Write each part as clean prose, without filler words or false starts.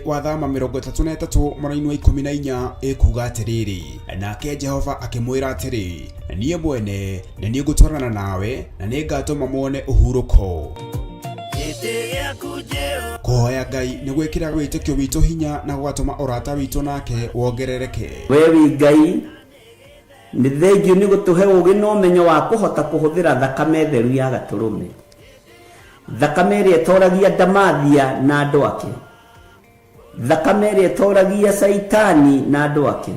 wa thama 33 mwaka-inĩ wa 14 ikuga atiriri, nake Jehova akimwira atiri, niĩ mwene nĩ niĩ ngũtwarana nawe na nĩ ngatũma muone ũhurũko. Kuhoya Ngai nĩ gwĩkĩra wĩtĩkio witũ hinya na gũgatũma ũrata witũ nake wongerereke. Wewe Ngai nĩ thengiũ nĩ gũtũhe ũũgĩ na ũmenyo wa kũhota kũhũthĩra thakame theru ya Gatũrũme, thakame ĩrĩa ĩtoragia ndamathia na andũ ake, thakame ĩrĩa ĩtoragia Saitani na andũ ake,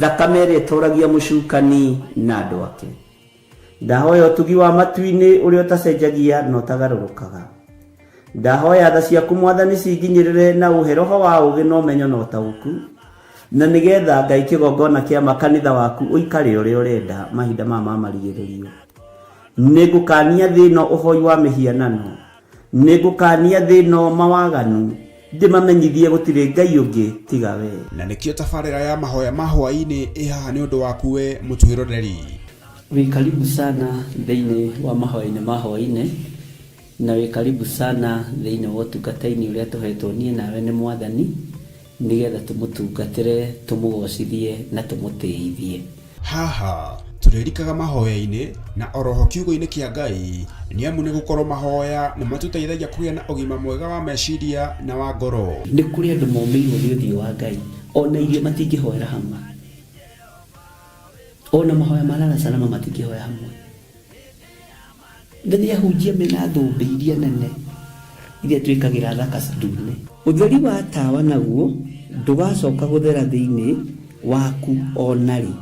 thakame ĩrĩa ĩtoragia mũcukani na andũ ake. Ndahoya ũtugi wa matu-inĩ ũrĩa ũtacenjagia na ũtagarũrũkaga. Ndahoya tha ciaku Mwathani cinginyĩrĩre na ũhe roho wa ũũgĩ na ũmenyo na ũtaũku, na nĩgetha Ngai kĩgongona kĩa makanitha waku ũikare ũrĩa ũrenda mahinda ma marigĩrĩrio. Nĩngũkania thĩno ũhoi wa mĩhianano, nĩngũkania thĩno mawaganu, ndĩmamenyithie gũtirĩ Ngai ũngĩ tiga we. Na nĩkĩo tabarĩra ya mahoya ma hwaĩ-inĩ ĩhaha nĩ ũndũ waku we mũtwĩroreri. Wĩ karibu sana thĩinĩ wa mahoya-inĩ ma hwaĩ-inĩ, na wĩ karibu sana thĩinĩ wa ũtungata-inĩ ũrĩa tũhetwo niĩ nawe nĩ Mwathani, nĩgetha tũmũtungatĩre, tũmũgocithie na tũmũtĩithie. Haha tũrĩrikaga mahoya-inĩ na oroho kiugo-inĩ kĩa Ngai, nĩ amu nĩ gũkorwo mahoya nĩ matũteithagia kũgĩa na ũgima mwega wa meciria na wa ngoro. Nĩ kũrĩ andũ momĩirwo nĩ ũthiũ wa Ngai, ona irio matingĩhoera hamwe, ona mahoya ma salama matingĩhoya hamwe. Nĩ ahunjia mena thũmbĩ iria nene iria twĩkagĩra thaka ndune. Ũtheri wa tawa naguo ndũgacoka gũthera thĩinĩ waku onarĩ.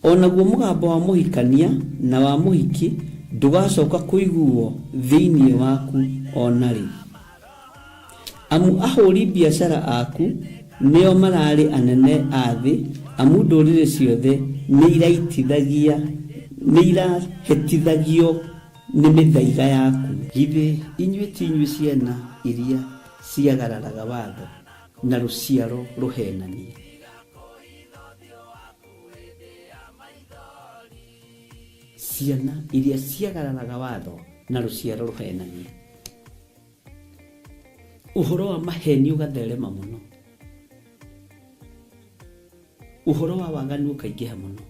Onaguo mũgambo wa mũhikania na wa mũhiki ndũgacoka kũiguo thĩinĩ waku onarĩ. Amu ahũri biacara aku nĩo mararĩ anene a thĩ, amu ndũrĩrĩ ciothe nĩ irahĩtithagio nĩ mĩthaiga yaku. Githĩ inyuĩ ti inyuĩ ciana iria ciagararaga watho na rũciaro rũhenanie? Ciana iria ciagararaga watho na rũciaro rũhenanie. Ũhoro wa maheni ũgatherema mũno, ũhoro wa waganu ũkaingĩha mũno.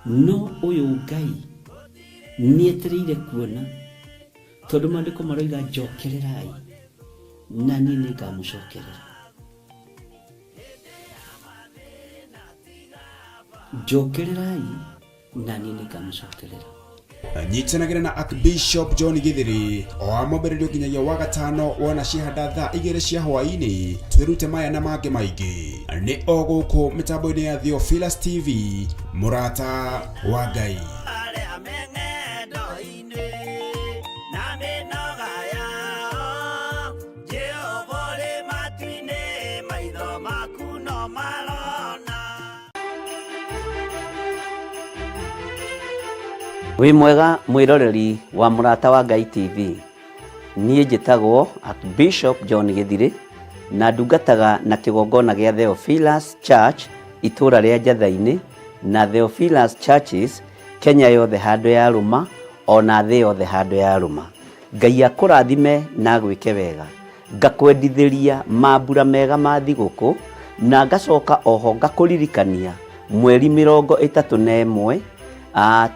No ũyũ Ngai nĩetereire kuona, tondũ maandĩko maroiga njokererai na niĩ nĩngamũcokerera. Njokererai na niĩ nĩngamũcokerera. Nyitanagĩra na Archbishop John Githiri o amũmbĩrĩrio nginyagia wa gatano wona ciahanda thaa 2 cia hwaĩ-inĩ. Twĩrute maya na mangĩ maingĩ nĩ o gũkũ mĩtambo-inĩ ya Theophilus TV, mũrata wa Ngai. Wĩ mwega mwĩroreri wa mũrata wa Ngai TV. Niĩ njĩtagwo Archbishop John Githiri na ndungataga na kĩgongona gĩa Theophilus Church itũra rĩa Njatha-inĩ na Theophilus Churches Kenya yothe handũ ya rũma, ona thĩ yothe handũ ya rũma. Ngai akũrathime na gwĩke wega, ngakwendithĩria mambura mega ma thigũkũ, na ngacoka oho ngakũririkania mweri 31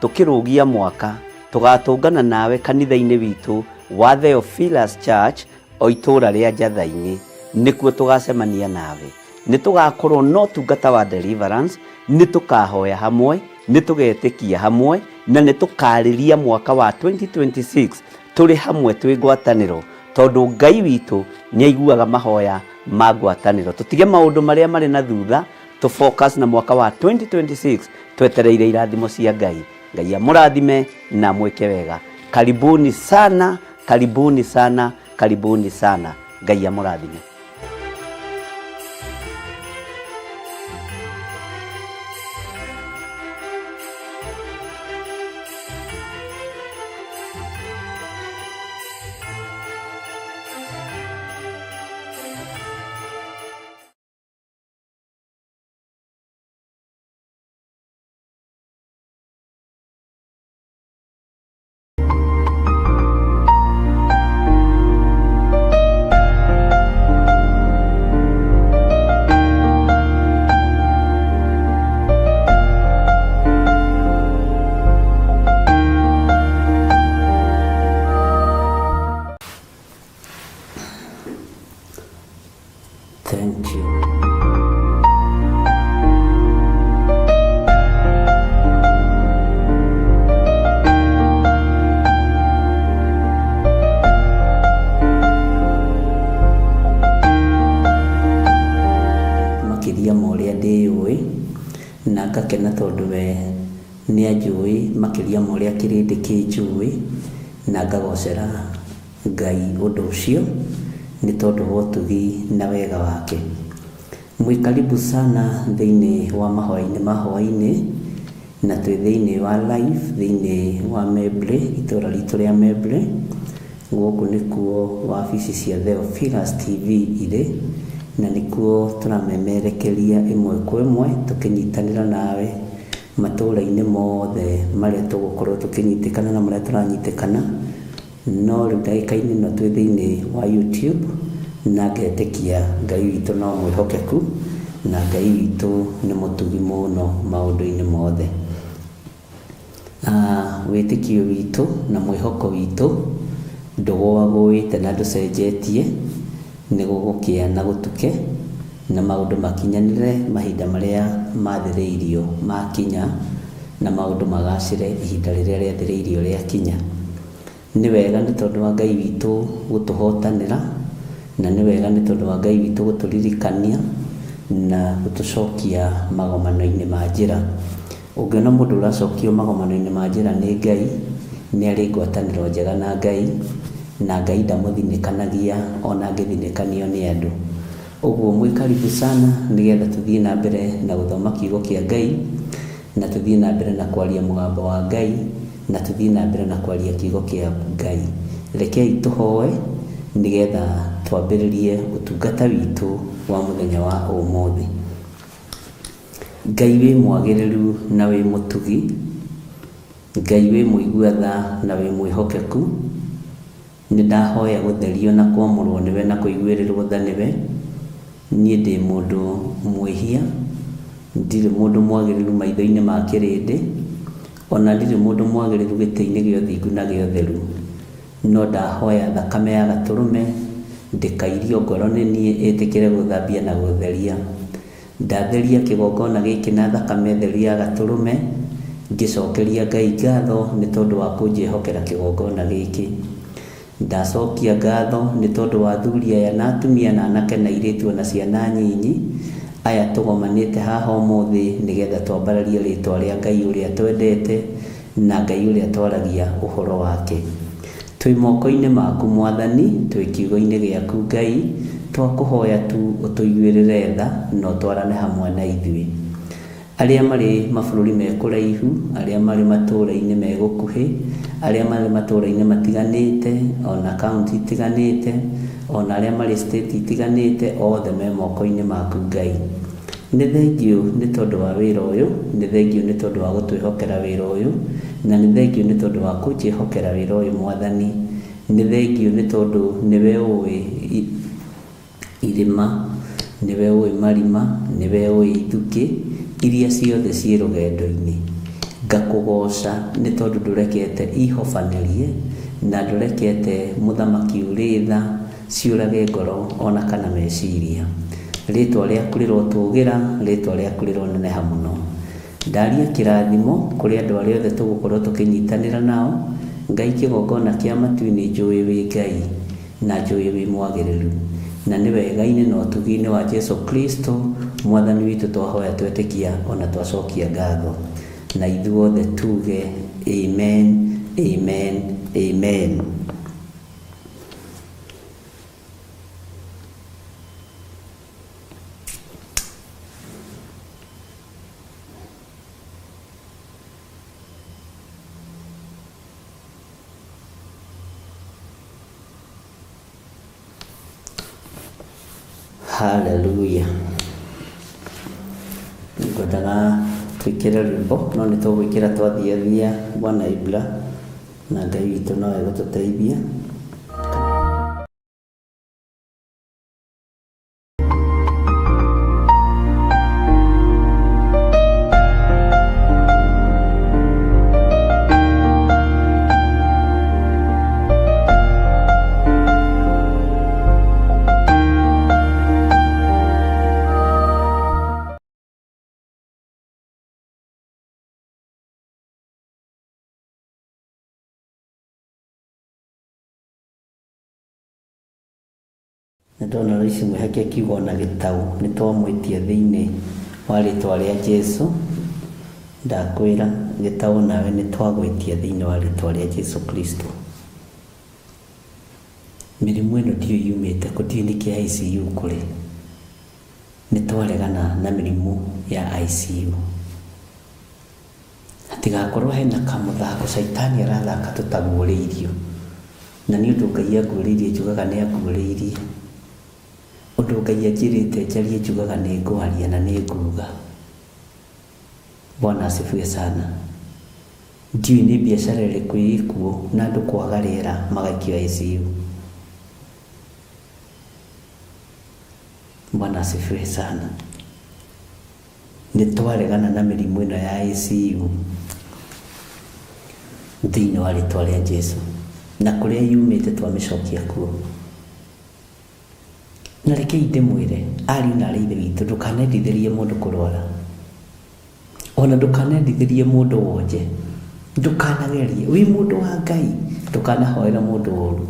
tukĩrũgia mwaka tugatũngana nawe kanitha-inĩ witũ wa Theophilus Church o itũra rĩa Njatha-inĩ, nĩkuo tũgacemania nawe. Nĩ tũgakorwo no tungata wa deliverance, nĩ tũkahoya hamwe, nĩ tũgetĩkia hamwe, na nĩ tũkarĩria mwaka wa 2026 tũrĩ hamwe twĩ ngwatanĩro, tondũ Ngai witũ nĩ aiguaga mahoya ma ngwatanĩro. Tũtige maũndũ marĩa marĩ na thutha, to focus na mwaka wa 2026 twetereire irathimo cia Ngai. Ngai amũrathime na mwĩke wega. Karibuni sana, karibuni sana, karibuni sana. Ngai amũrathime. Thank you. Makiria moria ndiũĩ na ngakena tondũ we nĩ anjũĩ makiria moria kĩrĩndĩ kĩnjũĩ na ngagocera Ngai ũndũ ũcio nĩ tondũ wa ũtugi na wega wake. Mwĩkaribu sana thĩinĩ wa mahoya-inĩ ma hwaĩ-inĩ, na twĩ thĩinĩ wa live thĩinĩ wa Mebre, itũra ritũ rĩa Mebre. Gũkũ nĩkuo wabici cia Theophilus TV irĩ, na nĩkuo tũramemerekeria ĩmwe kwa ĩmwe tũkĩnyitanĩra nawe matũũra-inĩ mothe marĩa tũgũkorwo tũkĩnyitĩkana na marĩa tũranyitĩkana. No rĩu ndagĩka-inĩ ĩno twĩ thĩinĩ wa YouTube, na ngetĩkia Ngai witũ no mwĩhokeku na Ngai witũ nĩ mũtugi mũno maũndũ-inĩ mothe. Wĩtĩkio witũ na mwĩhoko witũ ndũgũagũĩte na ndũcenjetie, nĩ gũgũkĩa na gũtuke na maũndũ makinyanĩre mahinda marĩa mathĩrĩirio makinya, na maũndũ magacĩre ihinda rĩrĩa rĩathĩrĩirio rĩakinya. Nĩ wega nĩ tondũ wa Ngai witũ gũtũhotanĩra, na nĩ wega nĩ tondũ wa Ngai witũ gũtũririkania na gũtũcokia magomano-inĩ ma njĩra. Ũngĩona mũndũ ũracokio magomano-inĩ ma njĩra nĩ Ngai, nĩ arĩ ngwatanĩro njega na Ngai, na Ngai ndamũthinĩkanagia ona angĩthinĩkanio nĩ andũ. Ũguo mwĩkaribu sana nĩgetha tũthiĩ na mbere na gũthoma kiugo kĩa Ngai, na tũthiĩ na mbere na kwaria mũgambo wa Ngai, na tũthiĩ na mbere na kwaria kiugo kĩa Ngai. Rekei tũhoe nĩgetha twambĩrĩrie ũtungata witũ wa mũthenya wa ũmũthĩ. Ngai wĩ mwagĩrĩru na wĩ mũtugi, Ngai wĩ mũigua tha na wĩ mwĩhokeku. Nĩ ndahoya gũtherio na kwamũrwo nĩwe na kũiguĩrĩrwo tha nĩwe. Niĩ ndĩ mũndũ mwĩhia, ndirĩ mũndũ mwagĩrĩru maitho-inĩ ma kĩrĩndĩ, ona ndirĩ mũndũ mwagĩrĩru gĩtĩ-inĩ gĩa ũthingu na gĩa ũtheru. No ndahoya thakame ya Gatũrũme ndĩkairio ngoro nĩ niĩ ĩtĩkĩre gũthambia na gũtheria. Ndatheria kĩgongona gĩkĩ na thakame theru ya Gatũrũme, ngĩcokeria Ngai ngatho nĩ tondũ wa kũnjĩhokera kĩgongona gĩkĩ. Ndacokia ngatho nĩ tondũ wa athuri aya na atumia na anake na airĩtu na ciana nyinyi aya tũgomanĩte haha ũmũthĩ nĩgetha twambararie rĩtwa rĩa Ngai ũrĩa twendete na Ngai ũrĩa twaragia ũhoro wake. Twĩ moko-inĩ maku Mwathani, twĩ kiugo-inĩ gĩaku Ngai, twakũhoya tu ũtũiguĩrĩre tha na ũtwarane hamwe na ithuĩ. Arĩa marĩ mabũrũri me kũraihu, arĩa marĩ matũũra-inĩ me gũkuhĩ, arĩa marĩ matũũra-inĩ matiganĩte, ona kaunti itiganĩte, ona arĩa marĩ state itiganĩte, othe me moko-inĩ maku Ngai. Nĩ thengiũ nĩ tondũ wa wĩra ũyũ, nĩ thengiũ nĩ tondũ wa gũtwĩhokera wĩra ũyũ, na nĩ thengiũ nĩ tondũ wa kũnjĩhokera wĩra ũyũ Mwathani. Nĩ thengiũ nĩ tondũ nĩwe ũĩ irĩma, nĩwe ũĩ marima, nĩwe ũĩ ithukĩ iria ciothe ciĩ rũgendo-inĩ. Ngakũgoca nĩ tondũ ndũrekete ihobanĩrie na ndũrekete mũthamaki ũrĩ tha ciũrage ngoro ona kana meciria. Rĩtwa rĩaku rĩrotũgĩra, rĩtwa rĩaku rĩroneneha mũno. Ndaria kĩrathimo kũrĩ andũ arĩa othe tũgũkorwo tũkĩnyitanĩra nao. Ngai kĩgongona kĩa matu-inĩ njũĩ wĩ Ngai na njũĩ wĩ mwagĩrĩru, na nĩ wega-inĩ na ũtugi-inĩ wa Jesu Kristo Mwathani witũ twahoya twetĩkia ona twacokia ngatho, na ithuothe tuge amen, amen, amen. Hallelujah. Ngwendaga twĩkĩre rwĩmbo no nĩ tũgwĩkĩra twathiathia Bwana Ibra na Ngai witũ no egũtũteithia. na ndona raici mwihaki akiuga na gitau ni twamwitia thiini wa ritwa ria Jesu. Ndakwira gitau nawe ni twagwitia thiini wa ritwa ria Jesu Kristo. Mirimu ino ndio yumite kutinikia ICU kuri, ni twaregana na mirimu ya ICU. Hatigakorwo hena kamuthako shaitani arathaka tutaguũrĩirio, na nĩ ũndũ Ngai aguũrĩirie njugaga nĩ aguũrĩirie. Ũndũ Ngai anjĩrĩte njarie njugaga nĩ ngwaria na nĩ nguga. Bwana asifiwe sana. Ndiũĩ nĩ biacara ĩrĩkũ ĩkuo na andũ kwaga rĩera magaikio ICU. Bwana asifiwe sana. Nĩ twaregana na mĩrimũ ĩno ya ICU thĩinĩ wa rĩtwa rĩa Jesu, na kũrĩa yumĩte twamĩcokia kuo. Na rekei ndĩmwĩre ariũ na aarĩ ithe witũ, ndũkanendithĩrie mũndũ kũrwara, ona ndũkanendithĩrie mũndũ wonje, ndũkanagerie wĩ mũndũ wa Ngai, ndũkanahoera mũndũ ũũru.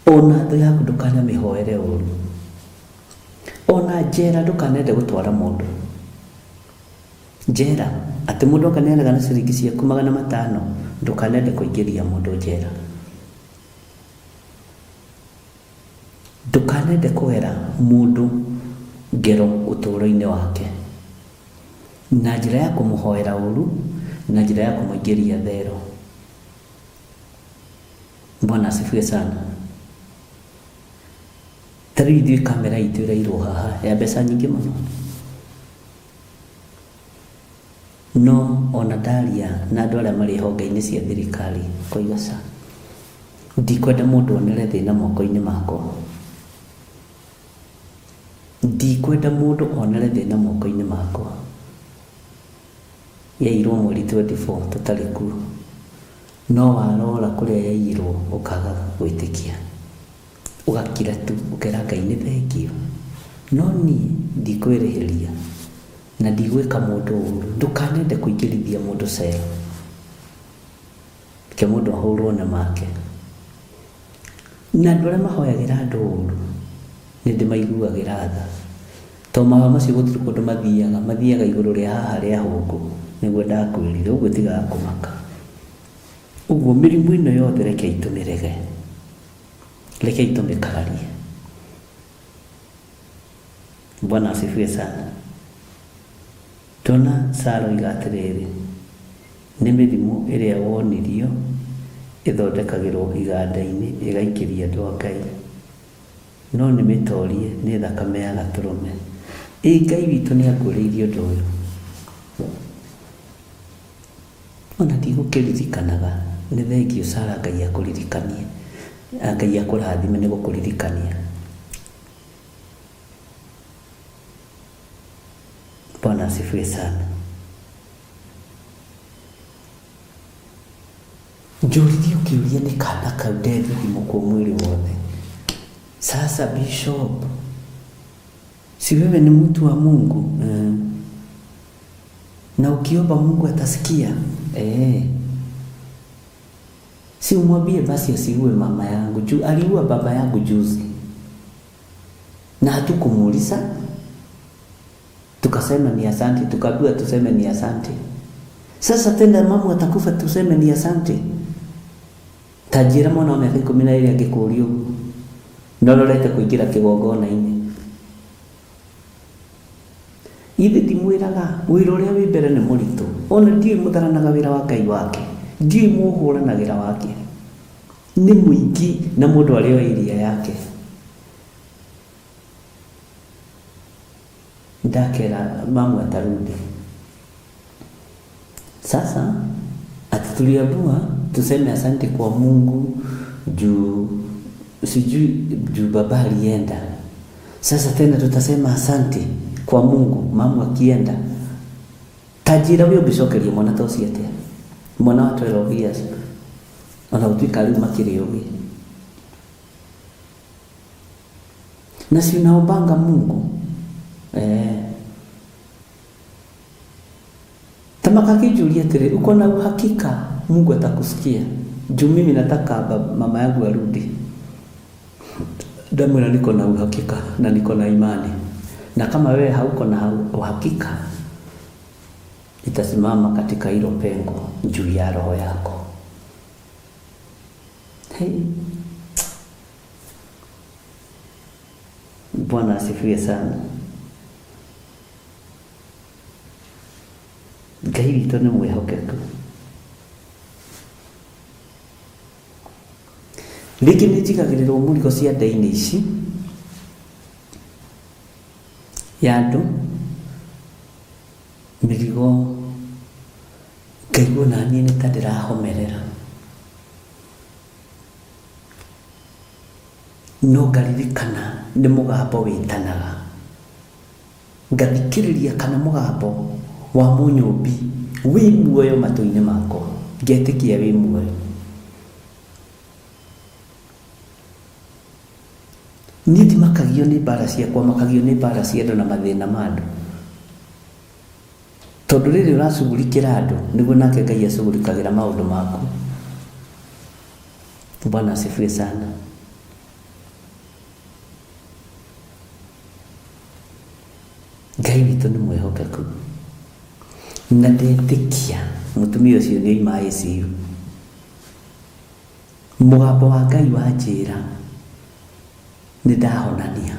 Ona thũ yaku ndũkanamĩhoere ũũru, ona njera ndũkanende gũtwara mũndũ njera. Atĩ mũndũ akaneanaga na ciringi ciaku 500, ndũkanende kũingĩria mũndũ njera. Ndũkanende kũgera mũndũ ngero ũtũũro-inĩ wake na njĩra ya kũmũhoera ũũru, na njĩra ya kũmũingĩria thero. Bwana asifiwe sana. Tarĩu ithuĩ kamera itũ ĩrairwo haha ya mbeca nyingĩ mũno, no ona ndaria na andũ arĩa marĩ honge-inĩ cia thirikari koiga ca, ndikwenda mũndũ onere thĩna moko-inĩ makwa, ndikwenda mũndũ onere thĩna moko-inĩ makwa. Yairwo mweri 24 tũtarĩ kuo, no warora kũrĩa yairwo ũkaga gwĩtĩkia, ũgakira tu ũkera Ngai nĩ thengio. No niĩ ndikwĩrĩhĩria na ndigwĩka mũndũ ũũru. Ndũkanende kũingĩrithia mũndũ cero, ke mũndũ ahũrwo na make. Na andũ arĩa mahoyagĩra andũ ũũru nĩ ndĩmaiguagĩra tha, to mahoya macio gũtirĩ kũndũ mathiaga igũrũ rĩa haha rĩa hũngũ, nĩguo ndakwĩrire. Ũguo tigaga kũmaka. Ũguo mĩrimũ ĩno yothe rekei tũmĩrege, rekei tũmĩkararie. Bwana asifiwe sana. Tona Sara oiga atĩrĩrĩ, nĩ mĩrimũ ĩrĩa wonirio ĩthondekagĩrwo iganda-inĩ ĩgaikĩria andũ a Ngai, no nĩ mĩtorie nĩ thakame ya gatũrũme. Ngai witũ nĩ aguũrĩirie ũndũ ũyũ, ona ndigũkĩririkanaga. Nĩ thengio Sara, Ngai akũririkanie, Ngai akũrathime nĩ gũkũririkania. Bwana asifiwe sana. Njũririe ũkĩũria nĩ kana kau ndethithimo kwa mwĩrĩ wothe. Sasa Bishop, si wewe ni mtu wa Mungu? Na ukiomba Mungu atasikia? Si umwambie basi asiue mama yangu, juu aliua baba yangu juzi na hatukumuuliza, tukasema ni asante, tukaambiwa tuseme ni asante. Sasa tena mama atakufa tuseme ni asante? Tajira mwana wa miaka 12 angĩkũũrio nororete kũingĩra kĩgongona-inĩ. Ithe ndimwĩraga wĩra ũrĩa wĩ mbere nĩ mũritũ, ona ndiũĩ mũtharanaga wĩra wa Ngai wake, ndiũĩ mũhũranagĩra wake, nĩ mũingĩ na mũndũ arĩ o area yake. Ndakera mama atarudi. Sasa tuliambiwa tuseme asante kwa Mungu juu baba alienda. Sasa tena tutasema asante kwa Mungu mama akienda. Tajira huyo bicokeria mwana tosi ate, mwana wa 12 years ona utuika rĩu makĩrĩ ũgĩ. Na si unaombanga Mungu Tamaka kijulia tele, uko na uhakika Mungu atakusikia? juu mimi nataka mama yangu arudi. Damu niko na uhakika na niko na imani, na kama wewe hauko na uhakika, itasimama katika hilo pengo juu ya roho yako. Hey. Bwana asifiwe sana. Ngai witũ nĩ mwĩhokeku. Rĩngĩ nĩ njigagĩrĩrwo mũrigo cia nda-inĩ ici ya andũ, mĩrigo ngaigua na niĩ nĩ ta ndĩrahomerera, no ngaririkana nĩ mũgambo wĩtanaga, ngathikĩrĩria kana mũgambo wa mũnyũmbi wĩ muoyo matũ-inĩ makwa, ngetĩkia wĩ muoyo. Niĩ ndimakagio nĩ mbara ciakwa, makagio nĩ mbara cia andũ na mathĩna ma andũ, tondũ rĩrĩ ũracugurikĩra andũ nĩguo nake Ngai acugurikagĩra maũndũ maku. Bwana asifiwe sana. Ngai witũ nĩ mwĩhokeku, na ndetĩkia mũtumia ũcio nĩ oima ICU. Mũgambo wa Ngai wanjĩra nĩ ndahonania.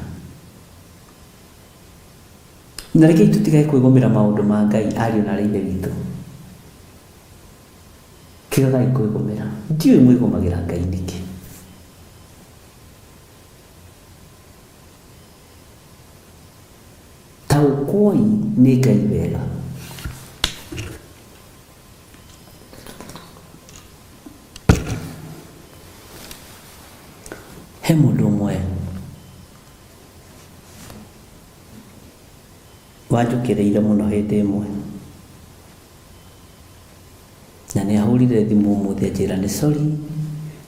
Na reke tũtigae kwĩgũmĩra maũndũ ma Ngai, ariũ na ithe witũ. Tigagai kwĩgũmĩra, ndiũĩ mwĩgũmagĩra Ngai nĩkĩ. Taũkũi nĩ Ngai wega. He mũndũ ũmwe wanjũkĩrĩire mũno hĩndĩ ĩmwe, na nĩ ahũrire thimũ ũmũthĩ anjĩra nĩ sorry,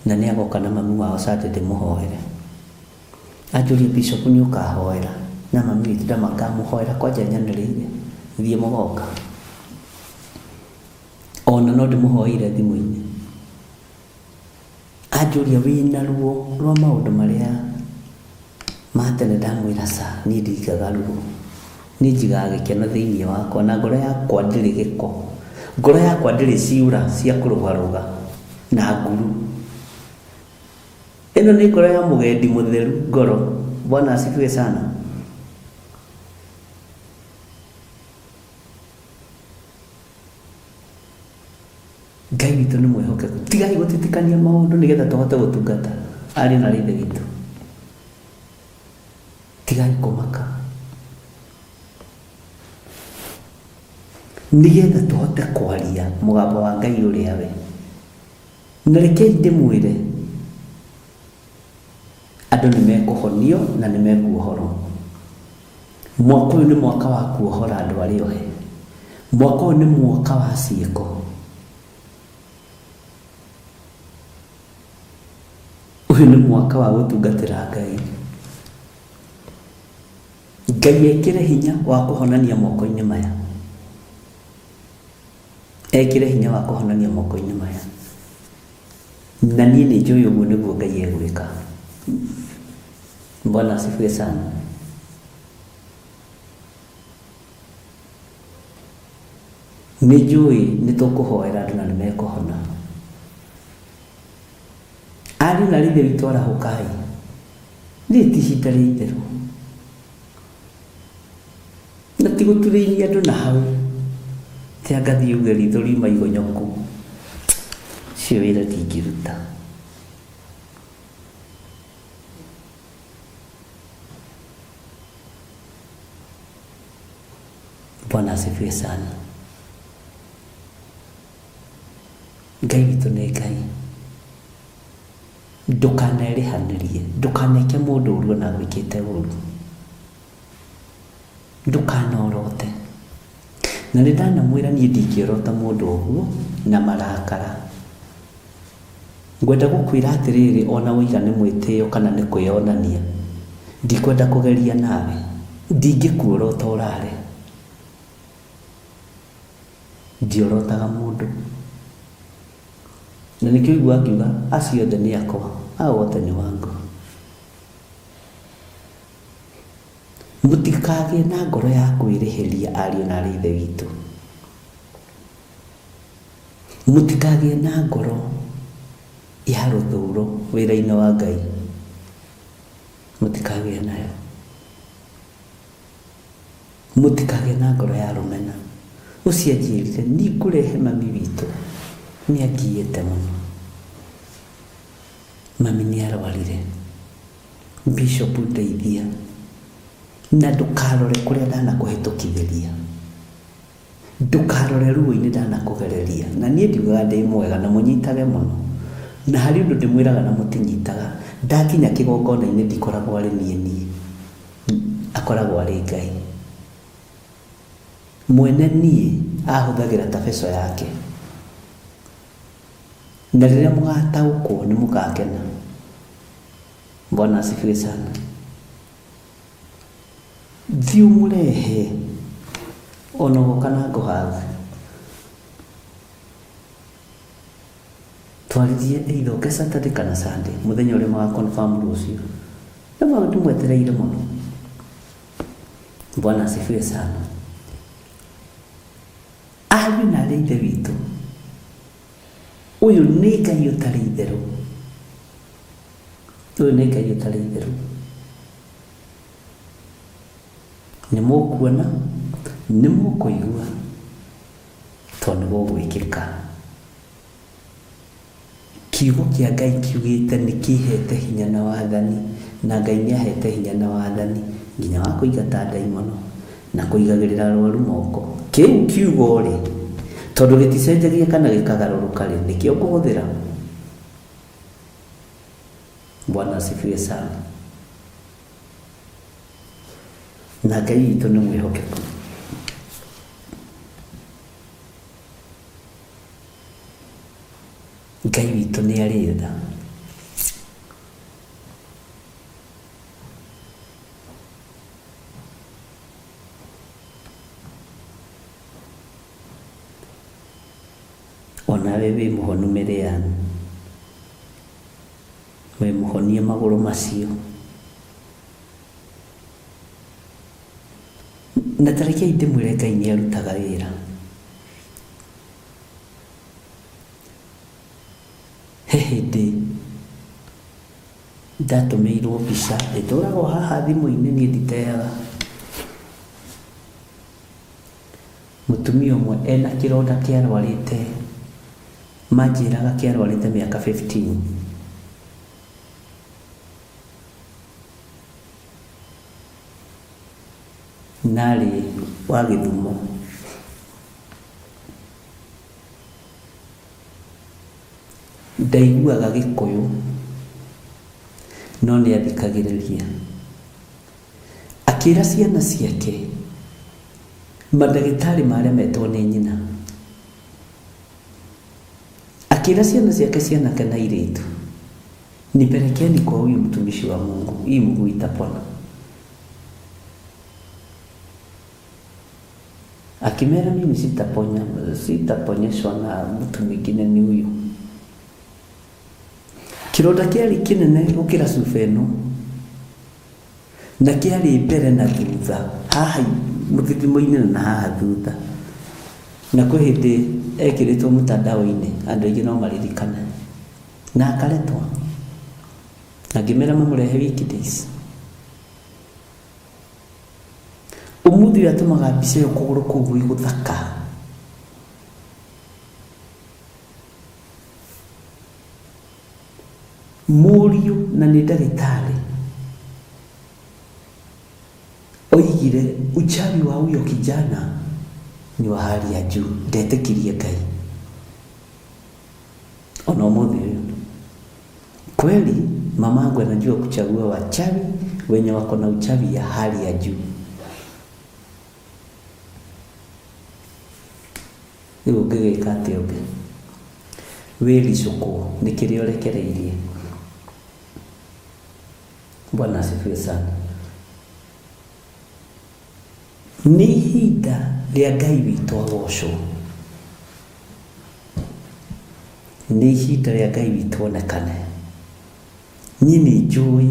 na nĩ agoka na mami wao Saturday ndĩmũhoere. Anjũria Bishop nĩ ũkahoera, na mami witũ ndamakamũhoera kwanja nyanĩrĩire, thiĩ mũgoka. Ona no ndĩmũhoire thimũ-inĩ. Anjũria wĩna ruo rwa maũndũ marĩa ma tene, ndamwĩra ca niĩ ndirikaga ruo, niĩ njigaga gĩkeno thĩinĩ wakwa, na ngoro yakwa ndĩrĩ gĩko, ngoro yakwa ndĩrĩ ciũra cia kũrũgarũga na nguru. Ĩno nĩ ngoro ya mũgendi mũtheru ngoro. Bwana asifiwe sana. Ngai witũ nĩ mwĩhokeku. Tigai gũtitikania maũndũ nĩgetha tũhote gũtungata ariũ na ithe witũ. Tigai kũmaka nĩgetha tũhote kwaria mũgambo wa Ngai ũrĩa we. Na rekei ndĩmwĩre, andũ nĩ mekũhonio na nĩ mekuohorwo. Mwaka ũyũ nĩ mwaka wa kuohora andũ arĩa ohe. Mwaka ũyũ nĩ mwaka wa ciĩko. Ũyũ nĩ mwaka wa gũtungatĩra Ngai. Ngai ekĩre hinya wa kũhonania moko-inĩ maya. Ekĩre hinya wa kũhonania moko-inĩ maya. Na niĩ nĩ njũĩ ũguo nĩguo Ngai egwĩka. Bwana asifiwe sana. Nĩ njũĩ nĩ tũkũhoera andũ na nĩ mekũhona. Ariũ na ithe witũ arahũkai, rĩrĩ ti ihinda rĩa itherũ, na ti gũturĩinia andũ na hau tia ngathiĩ uge ritho riuma igonyoku, cio wĩra ndingĩruta. Bwana asifiwe sana. Ngai witũ nĩ Ngai. Ndũkanerĩhanĩrie, ndũkaneke mũndũ ũru na gwĩkĩte ũru, ndũkanorote. Na nĩ ndanamwĩra niĩ ndingĩorota mũndũ ũguo na marakara. Ngwenda gũkwĩra atĩrĩrĩ, ona ũiga nĩ mwĩtĩo kana nĩ kwĩonania, ndikwenda kũgeria nawe, ndingĩkuorota ũrare. Ndiorotaga mũndũ, Na nikĩigua akiuga acio othe nĩ akwa, hao wote ni wangu. Mũtikagĩe na ngoro ya kwĩrĩhĩria ariũ na aarĩ a Ithe witũ. Mũtikagĩe na ngoro ya rũthũũro wĩra-inĩ wa Ngai. Mũtikagĩe nayo. Mũtikagĩe na ngoro ya rũmena. Ũcio anjĩrire nĩngũrehe mami witũ, nĩangiĩte mũno. Mami nĩarwarire. Bishop ndeithia. Na ndũkarore kũrĩa ndanakũhĩtũkithĩria. Ndũkarore ruo-inĩ ndanakũgereria. Na niĩ ndiugaga ndĩ mwega na mũnyitage mũno. Na harĩ ũndũ ndĩmwĩraga na mũtinyitaga. Ndakinya kĩgongona-inĩ ndikoragwo arĩ niĩ. Akoragwo arĩ Ngai. Mwene niĩ ahũthagĩra tabeco yake. Na rĩrĩa mũgataũkwo nĩ mũgakena. Bwana asifiwe sana. Thiĩ mũrehe ona ũgoka na ngũhathi. Twaririe either Saturday kana Sunday, mũthenya ũrĩa magaconfirm rũciũ. Nĩ maũndũ mwetereire mũno. Bwana asifiwe sana. Ariũ na aarĩ a Ithe witũ, ũyũ nĩ Ngai ũtarĩ itherũ. Ũyũ nĩ Ngai ũtarĩ itherũ. Nĩ mũkuona, nĩ mũkũigua, tondũ nĩguo gwĩkĩka. Kiugo kĩa Ngai kiugĩte nĩkĩhete hinya na wathani, na Ngai nĩahete hinya na wathani nginya wa kũingata ndaimono na kũigagĩrĩra arwaru moko. Kĩu kiugo rĩ, tondũ gĩticenjagia kana gĩkagarũrũka rĩ, nĩkĩo kũhũthĩra. Bwana asifiwe sana. Na Ngai witũ nĩ mwĩhokeku. Ngai witũ nĩ arĩ tha. Onawe wĩ mũhonu Miriam, wĩ mũhonie magũrũ macio. Na tarĩkei ndĩmwĩre Ngai nĩ arutaga wĩra. He hĩndĩ ndatũmĩirwo mbica, ĩtũragwo haha thimũ-inĩ niĩ nditeaga. Mũtumia ũmwe ena kĩronda kĩarwarĩte, manjĩraga kĩarwarĩte mĩaka 15. Narĩ wa Gĩthumo. Ndaiguaga Gĩkũyũ no nĩ athikagĩrĩria. Akĩra ciana ciake mandagĩtarĩ marĩa metwo nĩ nyina. Akĩra ciana ciake cianake na airĩtu, nipelekeni kwa huyu mtumishi wa Mungu, hii mguu itapona. Akimera mimi sitaponyeshwa na mtu mwingine, ni huyu. Kĩronda kĩarĩ kĩnene gũkĩra cuba ĩno, na kĩarĩ mbere na thutha, haha mũthithimo-inĩ na haha thutha. Na kwĩ hĩndĩ ekĩrĩtwo mũtandao-inĩ, andũ aingĩ no maririkane, na akaretwo. Na ngĩmera mamũrehe weekdays. Ũmũthĩ ũyũ atũmaga mbica ĩyo kũgũrũ kũu gwĩ gũthaka. Mũriũ na nĩ ndagĩtarĩ oigire uchawi wa huyo kijana ni wa hali ya juu, ndetĩkirie Ngai. Ona ũmũthĩ ũyũ kweli mamangu anajua kuchagua wachawi wenye wako na uchawi ya hali ya juu. Rĩu ũngĩgĩka atĩa ũngĩ? Wĩricũkwo nĩ kĩrĩa ũrekereirie. Bwana asifiwe sana. Nĩ ihinda rĩa Ngai witũ agocwo. nĩ ihinda rĩa Ngai witũ onekane. Niĩ nĩ njũĩ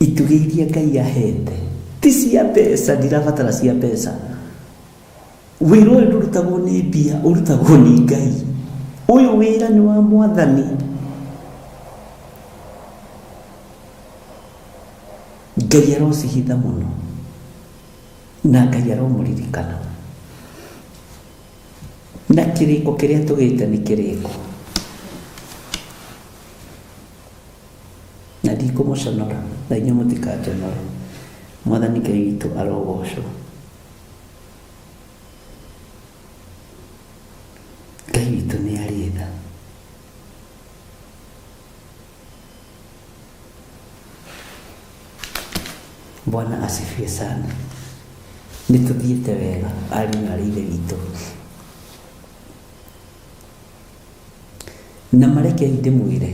itugĩ iria Ngai ahete ti cia mbeca, ndirabatara cia mbeca. Wĩra ũyũ ndũrutagwo nĩ mbia, ũrutagwo nĩ Ngai. Ũyũ wĩra nĩ wa Mwathani. Ngai arocihitha mũno na Ngai aromũririkana, na kĩrĩko kĩrĩa tũgĩte nĩ kĩrĩko, na ndikũmũconora, na inyuĩ mũtikanjonore. Mwathani Ngai witũ arogocwo. Ngai witũ nĩ arĩ tha. Bwana asifiwe sana. Nĩ tũthiĩte wega ariũ na arĩ ithe witũ, na mareke ndĩmwĩre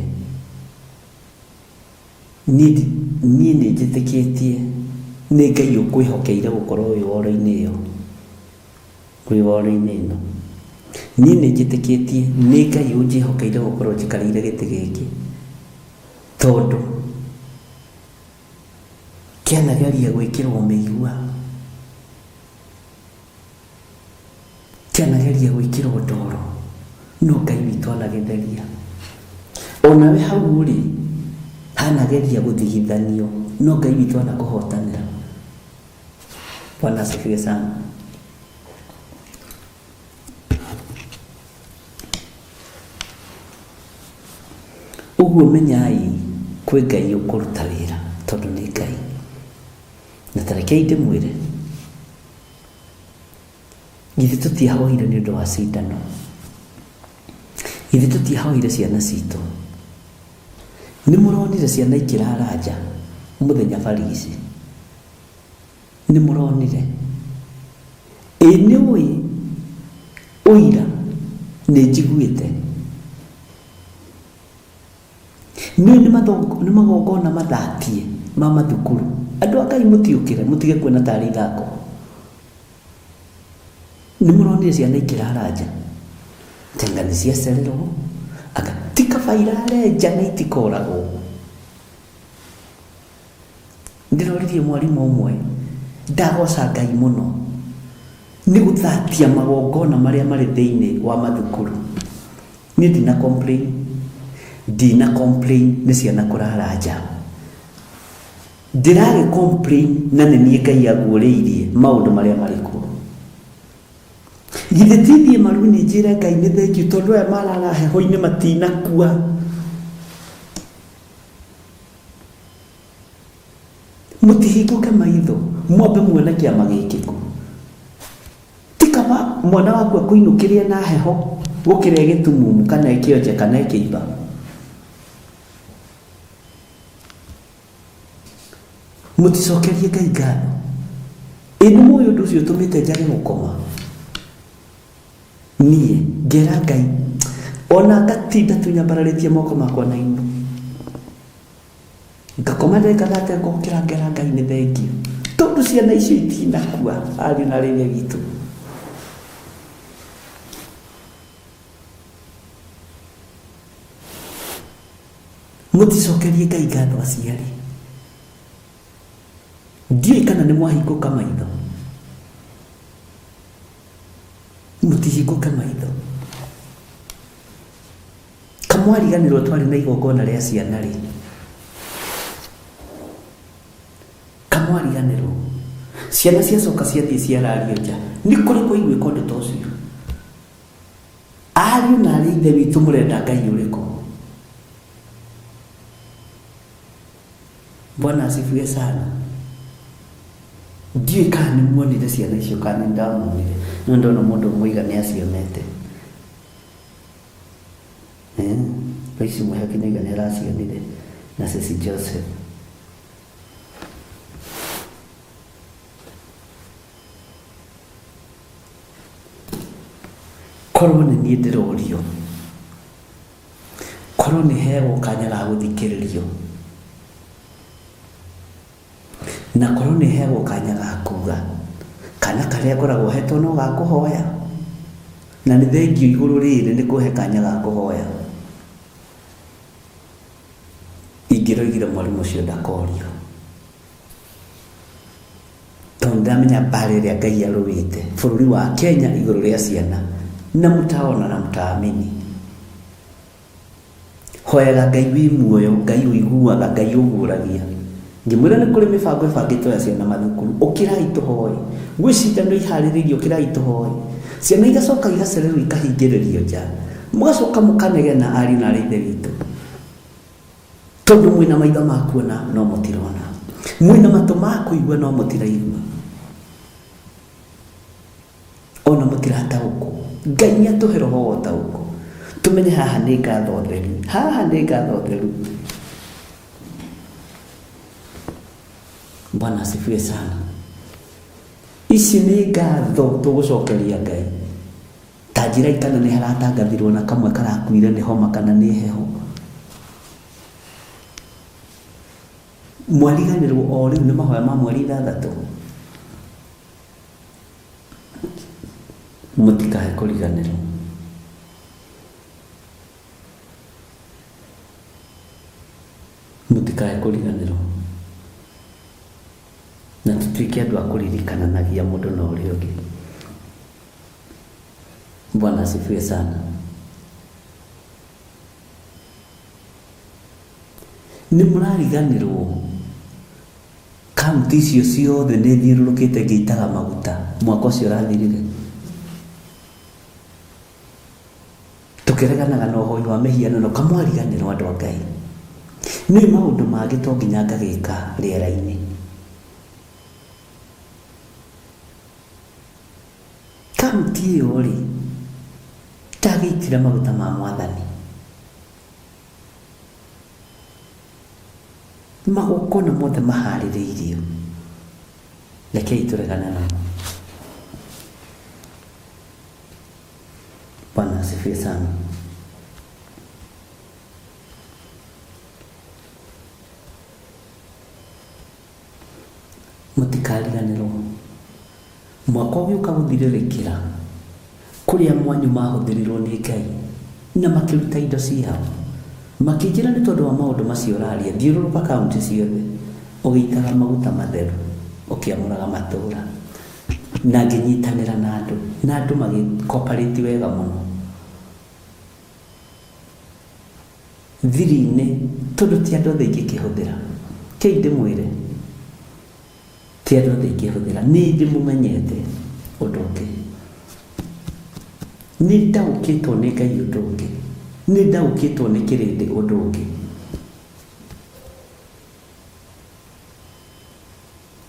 niĩ nĩ njĩtĩkĩtie nĩ Ngai ũkwĩhokeire gũkorwo wĩ woro-inĩ ĩyo, wĩ woro-inĩ ĩno. Niĩ nĩ njĩtĩkĩtie nĩ Ngai ũnjĩhokeire gũkorwo njikarĩire gĩtĩ gĩkĩ, tondũ kĩanageria gwĩkĩrwo mĩigua, kĩanageria gwĩkĩrwo ndoro, no Ngai witũ anagĩtheria. Onawe hau ũrĩ hanageria gũthigithanio, no Ngai witũ anakũhotanĩra. Bwana asifiwe sana. Ũguo menyai kwĩ Ngai ũkũruta wĩra, tondũ nĩ Ngai. Na tarekei ndĩmwĩre, githĩ tũtiahoire nĩ ũndũ wa cindano? Githĩ tũtiahoire ciana citũ? Nĩ mũronire ciana ikĩrara nja mũthenya barigici? Nĩ mũronire? Ĩ nĩ ũĩ ũira nĩ njiguĩte nĩ magongona mathatie ma mathukuru. Andũ a Ngai mũtiũkĩre, mũtige kuona tarĩ ithako. Nĩ mũronire ciana ikĩrara nja, tenga nĩ ciacererwo, aka ti kaba irare nja na itikoragwo. Ndĩroririe mwarimũ ũmwe ndagoca Ngai mũno nĩ gũthatia magongona marĩa marĩ thĩinĩ wa mathukuru. Niĩ ndina complain nĩ ciana kũrara nja, ndĩragĩ complain na nĩ niĩ Ngai aguũrĩirie maũndũ marĩa marĩ kuo. Githĩ tithiĩ maru nĩ njĩre Ngai nĩ thengiũ, tondũ aya marara heho-inĩ matinakua. Mũtihingũke maitho mwambe muone kĩama gĩkĩ kũ. Ti kaba mwana waku akũinũkĩrie na heho gũkĩra gĩtumumu kana kĩonje kana kĩimba. Mũticokerie Ngai ngatho. Ĩ nĩ mũĩ ũndũ ũcio ũtũmĩte njage gũkoma? Niĩ ngera Ngai, ona ngatinda tunyambararĩtie moko makwa na inu, ngakoma ndeka thate ngokĩra ngera Ngai nĩ thengiũ, tondũ ciana icio itinakua, ariũ na arĩ ithe witũ. Mũticokerie Ngai ngatho aciari. Ndiũĩ kana nĩ mwahingũka maitho. Mũtihingũke maitho. Kamwariganĩrwo twarĩ na igongona rĩa ciana rĩ. Kamwariganĩrwo. Ciana ciacoka ciathiĩ ciarario nja. Nĩ kũrĩ kwa igwĩka ũndũ ta ũcio. Ariũ na arĩ ithe witũ mũrenda Ngai ũrĩkũ? Bwana asifiwe sana. Ndiũĩ kana nĩ muonire ciana icio kana nĩ ndamuonire, no ndona mũndũ mũiga nĩ acionete. Raici Mwihaki nĩiga nĩ aracionire na Ceci Joseph. Korwo nĩ niĩ ndĩrorio, korwo nĩ heagwo kanya ga gũthikĩrĩrio, na korwo nĩ heagwo kanya ga kuga, kana karĩa ngoragwo hetwo no ga kũhoya, na nĩ thengiũ igũrũ rĩrĩ nĩ kũhe kanya ga kũhoya. ndingĩroigire mwarimu ũcio ndakorio tondũ ndamenya mbara ĩrĩa Ngai arũĩte bũrũri wa Kenya igũrũ rĩa ciana na mũtaona na mũtaamini. Hoyaga Ngai wĩ muoyo, Ngai ũiguaga, Ngai ũguũragia. Ngĩmwĩra nĩ kũrĩ mĩbango ĩbangĩtwo ya ciana mathukuru, ũkĩrai tũhoe. Gwĩ cindano iharĩrĩirio, ũkĩrai tũhoe. Ciana igacoka igacererwo ikahingĩrĩrio nja, mũgacoka mũkanegena ariũ na arĩ ithe witũ, tondũ mwĩna maitho ma kuona no mũtirona, mwĩna matũ ma kũigua no mũtiraigua, ona mũtirataũkwo. Ngai nĩatũhe roho wa ũtaũko, tumenye haha nĩ ngatho theru, haha nĩ ngatho theru. Bwana asifiwe sana. Ici nĩ ngatho tũgũcokeria Ngai. Ta njĩra ikana nĩ haratangathirwo na kamwe karakuire nĩ homa kana nĩ heho. Mwariganĩrwo o rĩu nĩ mahoya ma mweri 6. Mũtikae kũriganĩrwo. Mũtikae kũriganĩrwo. Na tũtuĩke andũ a kũririkananagia mũndũ na ũrĩa ũngĩ. Bwana asifiwe sana. Nĩ mũrariganĩrwo kaunti icio ciothe nĩ thiũrũrũkĩte ngĩitaga maguta mwaka ũcio ũrathirire, tũkĩreganaga na ũhoi wa mĩhianano, kamwariganĩrwo andũ a Ngai. Nĩ maũndũ mangĩ to nginya ngagĩka rĩera-inĩ. Kaunti ĩyo rĩ ndagĩitire maguta ma Mwathani, magongona mothe maharĩrĩirio. Rekei tũregane namo. Bwana asifiwe sana. Mũtikariganĩrwo. Mwaka ũgĩũka gũthirĩrĩkĩra, kũrĩa mwanyu mahũthĩrirwo nĩ Ngai na makĩruta indo ciao, makĩnjĩra nĩ tondũ wa maũndũ macio ũraria, thiũrũrũka kaunti ciothe ũgĩitaga maguta matheru, ũkĩamũraga matũũra, na ngĩnyitanĩra na andũ magĩkoparĩti wega mũno thiri-inĩ, tondũ ti andũ othe ingĩkĩhũthĩra. Kĩi ndĩmwĩre, ti andũ othe ingĩhũthĩra. Nĩ ndĩmũmenyete ũndũ ũngĩ, nĩ ndaũkĩtwo nĩ Ngai ũndũ ũngĩ, nĩ ndaũkĩtwo nĩ kĩrĩndĩ ũndũ ũngĩ.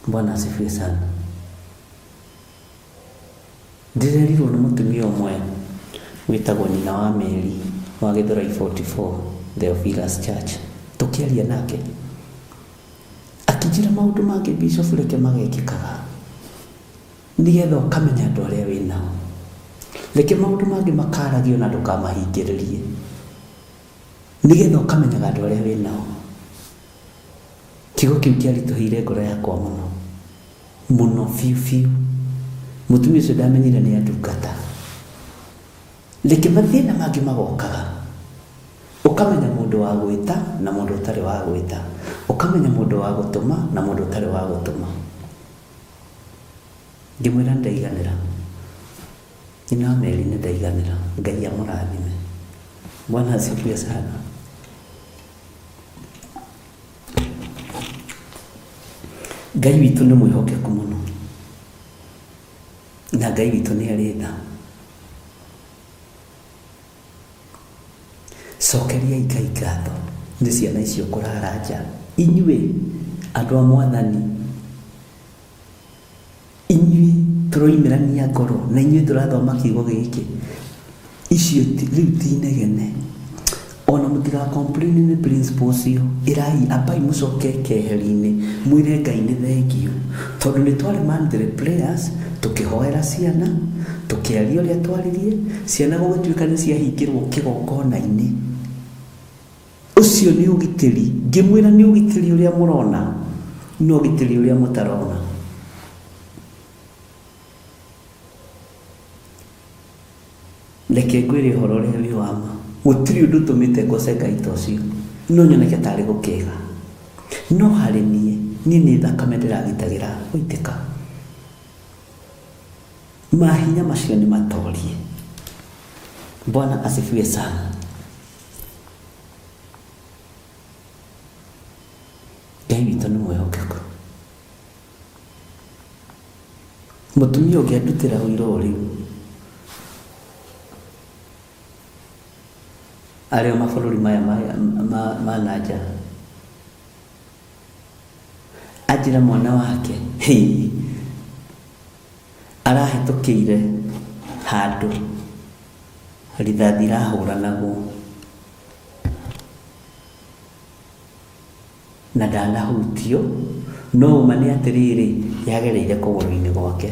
Bwana asifiwe sana. Ndĩrerirwo nĩ mũtumia ũmwe wĩtagwo nyina wa Meri wa Gĩthũrai 44 Theophilus Church, tũkĩaria nake akĩnjĩra maũndũ mangĩ Bishop reke magekĩkaga nĩgetha ũkamenya andũ arĩa wĩnao. Reke maũndũ mangĩ makaragio na ndũkamahingĩrĩrie nĩgetha ũkamenyaga andũ arĩa wĩnao. Kiugo kĩu kĩaritũhĩire ngoro yakwa mũno mũno biũ biũ. Mũtumia ũcio ndamenyire nĩ andungata. Reke mathĩna mangĩ magokaga, ũkamenya mũndũ wa gwĩta na mũndũ ũtarĩ wa gwĩta, ũkamenya mũndũ wa gũtũma na mũndũ ũtarĩ wa gũtũma. Ngĩmwĩra ndaiganĩra, nyina wa Meri nĩ ndaiganĩra. Ngai amũrathime. Bwana asifiwe sana. Ngai witũ nĩ mwĩhokeku mũno, na Ngai witũ nĩ arĩ tha. Cokeriai Ngai ngatho nĩ ciana icio kũrara nja. Inyuĩ andũ a Mwathani, inyuĩ tũroimĩrania ngoro na inyuĩ tũrathoma kiugo gĩkĩ, icio rĩu ti inegene. Ona mũtiga complain nĩ principle ũcio, irai ambai mũcoke keheri-inĩ mwĩre Ngai nĩ thengiũ, tondũ nĩ twarĩ mandre prayers, tũkĩhoera ciana, tũkĩaria ũrĩa twaririe ciana, gũgĩtuĩka nĩ ciahingĩrwo kĩgongona-inĩ. Ũcio nĩ ũgitĩri. Ngĩmwĩra nĩ ũgitĩri ũrĩa mũrona, no ũgitĩri ũrĩa mũtarona. Reke ngwĩre ũhoro ũrĩa wĩ wa ma. Gũtirĩ ũndũ ũtũmĩte ngoce Ngai ta ũcio, no nyoneke tarĩ gũkĩga. no harĩ niĩ nĩ thakame ndĩragitagĩra gũitĩka. Mahinya macio nĩ matorie. Bwana asifiwe sana. Ngai witũ nĩ mwĩhokeku. Mũtumia ũngĩandutĩra ũira ũrĩu arĩ mabũrũri maya ma nanja, anjĩra mwana wake arahĩtũkĩire handũ rithathi irahũranagwo na ndanahutio, no ũma nĩ atĩrĩrĩ yagereire kũgũrũ-inĩ gwake.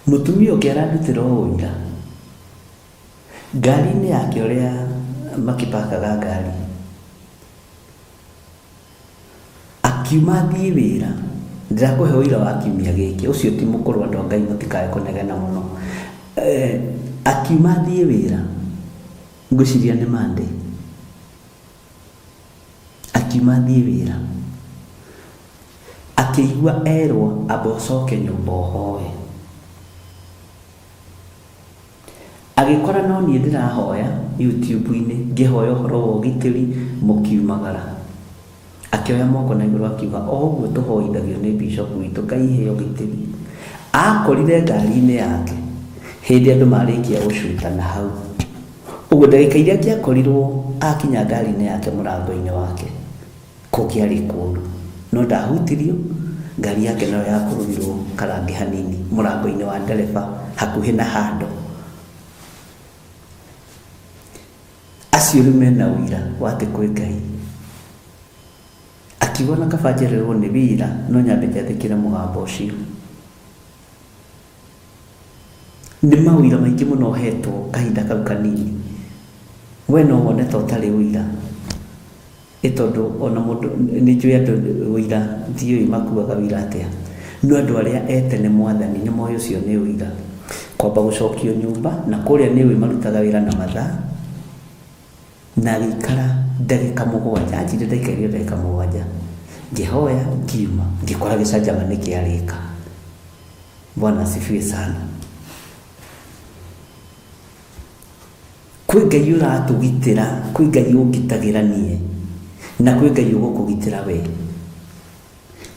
Mũtumia ũngĩ arandutĩra ũira ngari-inĩ yake ũrĩa makĩpakaga ngari, akiuma thiĩ wĩra. Ndirakũhe ũira wa kiumia gĩkĩ, ũcio ti mũkũrũ, andũ a Ngai mũtikae kũnegena mũno. Akiuma thiĩ wĩra, ngwĩciria nĩ Monday, akiuma thiĩ wĩra akĩigua erwo amba ũcoke nyũmba ũhoe. Agĩkora no niĩ ndĩrahoya YouTube-inĩ ngĩhoya ũhoro wa ũgitĩri mũkiumagara. Akĩoya moko na igũrũ akiuga o ũguo tũhoithagio nĩ bishop witũ, Ngai heo ũgitĩri. Akorire ngari-inĩ yake hĩndĩ andũ marĩkia gũcutana hau. Ũguo ndagĩka iria angĩakorirwo akinya ngari-inĩ yake mũrango-inĩ wake kũkĩarĩ kũũru, no ndahutirio. Ngari yake nayo yakũrũirwo karangi hanini mũrango-inĩ wa ndereba hakuhĩ na handũ. Acio rĩu mena ũira wa atĩ kwĩ Ngai. Akiuga na kaba njererwo nĩ wĩra, no nyambe njathĩkĩre mũgambo ũcio. Nĩ mawĩra maingĩ mũno hetwo kahinda kau kanini. We no wone ta ũtarĩ ũira, tondũ ona mũndũ nĩ njũĩ andũ ũira ndiũĩ makuaga ũira atĩa, no andũ arĩa etene Mwathani nĩ moĩ ũcio nĩ ũira. Kwamba gũcokio nyũmba, na kũrĩa nĩ ũĩ marutaga wĩra na mathaa, na agĩikara ndagĩka 7, anjire ndaikarire ndagĩka 7, ngĩhoya ngiuma, ngĩkora gĩcanjama nĩ kĩarĩka. Bwana asifiwe sana. Kwĩ Ngai ũratũgitĩra, kwĩ Ngai ũngitagĩra niĩ, na kwĩ Ngai ũgũkũgitĩra we.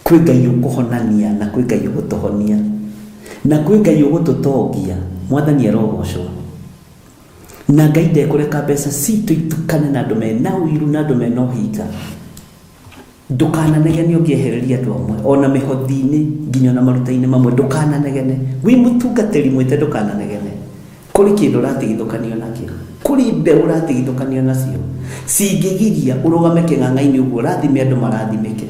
Kwĩ Ngai ũkũhonania, na kwĩ Ngai ũgũtũhonia, na kwĩ Ngai ũgũtũtongia. Mwathani arogocwo. Na Ngai ndekũreka mbeca citũ itukane na andũ mena ũiru na andũ mena ũhinga. Ndũkananegene ũngĩehereria andũ amwe, ona mĩhothi-inĩ nginya na maruta-inĩ mamwe, ndũkananegene. Wĩ mũtungatĩri mwĩte ndũkananegene. Kũrĩ kĩndũ ũratigithũkanio nakĩo, kũrĩ mbeũ ũratigithũkanio nacio, cingĩgiria ũrũgame kĩng'ang'a-inĩ ũguo ũrathime andũ marathimĩke.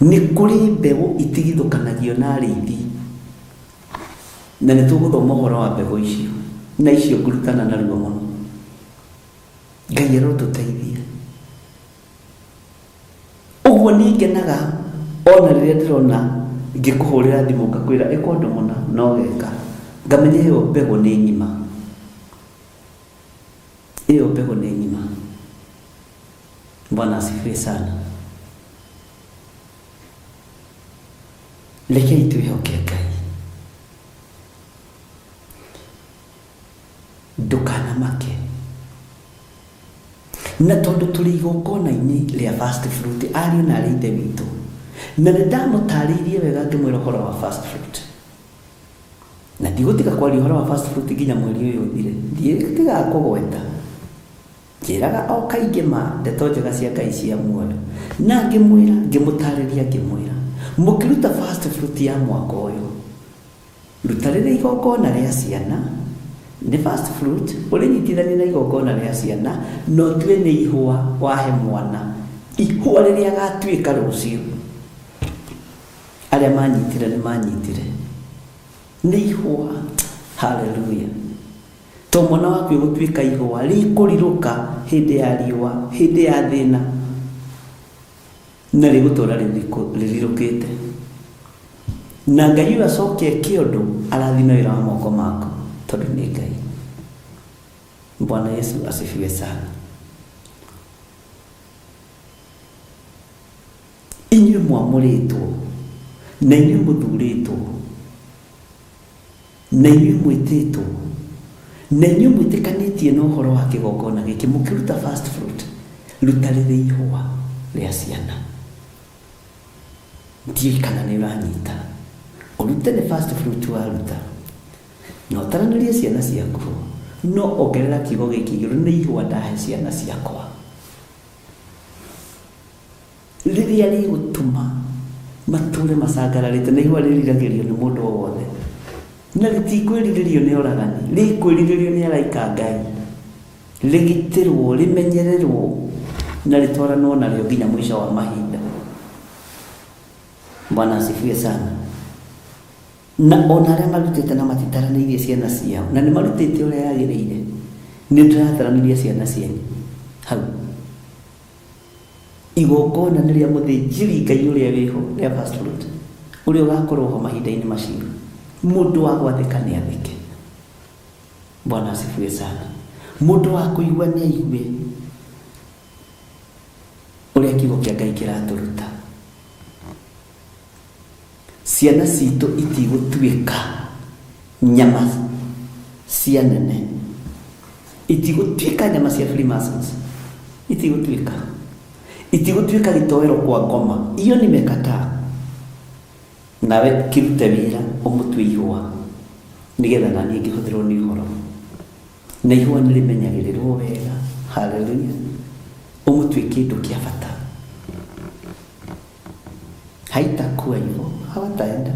Nĩ kũrĩ mbeũ itigithũkanagio na arĩithi, na nĩ tũgũthoma ũhoro wa mbegũ icio, na icio ngurutana naruo mũno. Ngai arotũteithia. Ũguo nĩ ngenaga ona rĩrĩa ndĩrona ngĩkũhũrĩra thimũ ngakwĩra ĩka ũndũ mũna no geka, ngamenya ĩyo mbegũ nĩ ng'ima, ĩyo mbegũ nĩ ng'ima. Bwana asifiwe sana. Rekei twĩhoke Ngai, ndũkanamake. Na tondũ tũrĩ igongona-inĩ rĩa first fruit, ariũ na arĩ ithe witũ, na nĩ ndamũtarĩirie wega ngĩmwĩra ũhoro wa first fruit, na ndigũtiga kwaria ũhoro wa first fruit nginya mweri ũyũ ũthire. Ndigakũgweta, njĩraga o kaingĩ ma ndeto njega cia Ngai cia muoyo, na ngĩmwĩra, ngĩmũtarĩria, ngĩmwĩra mũkĩruta first fruit ya mwaka ũyũ, ruta rĩrĩa igongona rĩa ciana nĩ first fruit, ũrĩnyitithania na igongona rĩa ciana, no tuĩ nĩ ihũa wahe mwana, ihũa rĩrĩa agatuĩka rũciũ. Arĩa manyitire nĩ manyitire, nĩ ihũa. Haleluya. To mwana waku gũtuĩka ihũa rĩkũrirũka hĩndĩ ya riũa, hĩndĩ ya thĩna, na rĩgũtũra rĩrirũkĩte. Na Ngai ũyũ acoke kĩondo arathime wĩra wa moko maku, tondũ nĩ Ngai. Bwana Yesu asifiwe sana. Inyuĩ mwamuritwo na inyuĩ muthuritwo na inyuĩ mwĩtĩtwo na inyuĩ mwĩtĩkanĩtie na ũhoro wa kĩgongona gĩkĩ mũkĩruta first fruit, ruta rĩrĩ ihũa rĩa ciana. Ndiũĩ kana nĩ ũranyita. Ũrute nĩ first fruit waruta na ũtaranĩrie ciana ciaku, no ongerera kiugo gĩkĩ igũrũ, nĩ ihũa ndahe ciana ciakwa rĩrĩa rĩgũtũma matũre macangararĩte, na ihũa rĩriragĩrio nĩ mũndũ o wothe, na rĩtikwĩrirĩrio nĩ oragani, rĩkwĩrirĩrio nĩ araika Ngai, rĩgitĩrwo, rĩmenyererwo na rĩtwaranwo narĩo nginya mũico wa mahinda. Bwana asifiwe sana. Na ona arĩa marutĩte na matitaranĩirie ciana ciao na nĩ marutĩte ũrĩa yagĩrĩire, nĩ ndĩrataranĩria ciana cianyu hau. Igongona nĩ rĩa mũthĩnjĩri Ngai ũrĩa wĩho rĩa first fruit, ũrĩa ũgakorwo ho mahinda-inĩ macio. Mũndũ wa gwathĩka nĩ athĩke. Bwana asifiwe sana. Mũndũ wa kũigua nĩ aigue ũrĩa kiugo kĩa Ngai kĩratũruta. Ciana citũ itigũtuĩka nyama cia nene, itigũtuĩka nyama cia Freemasons, itigũtuĩka gĩtowero kwa ngoma. Iyo nimekataa. Nawe kirute wĩra ũmũtue ihũa, nĩgetha naniĩ ngĩhũthĩrwo nĩ ũhoro, na ihũa nĩ rĩmenyagĩrĩrwo wega. Haleluya. Ũmũtue kĩndũ kĩa bata. Haitakuwa hivyo, hawataenda.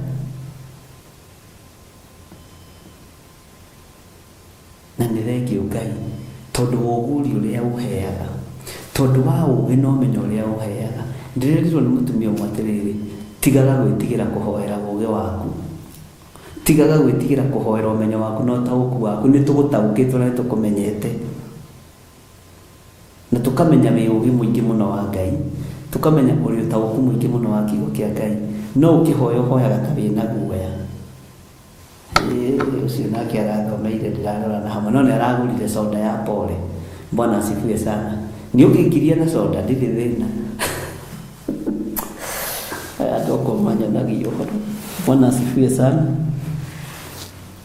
Na nĩ thengio Ngai tondũ wa ũgũri ũrĩa ũheaga, tondũ wa ũũgĩ na ũmenyo ũrĩa ũheaga. Ndĩrerirwo nĩ mũtumia ũmwe atĩrĩrĩ, tigaga gwĩtigĩra kũhoera ũũgĩ waku, tigaga gwĩtigĩra kũhoera ũmenyo waku na ũtaũku waku. Nĩ tũgũtaũkĩtwo na tũkũmenyete, na tũkamenya wĩ ũũgĩ mũingĩ mũno wa Ngai, tũkamenya ũrĩ ũtaũku mũingĩ mũno wa kiugo kĩa Ngai. No ũkĩhoya ũhoyaga ta wĩna guoya. Ũcio nake arathomeire ndĩrarora na hamwe, no nĩ aragũrire soda ya pole. Bwana asifiwe sana. Nĩ ũkĩngiria na soda ndĩrĩ thĩna. Andũ kũmanyanagia ũhoro. Bwana asifiwe sana.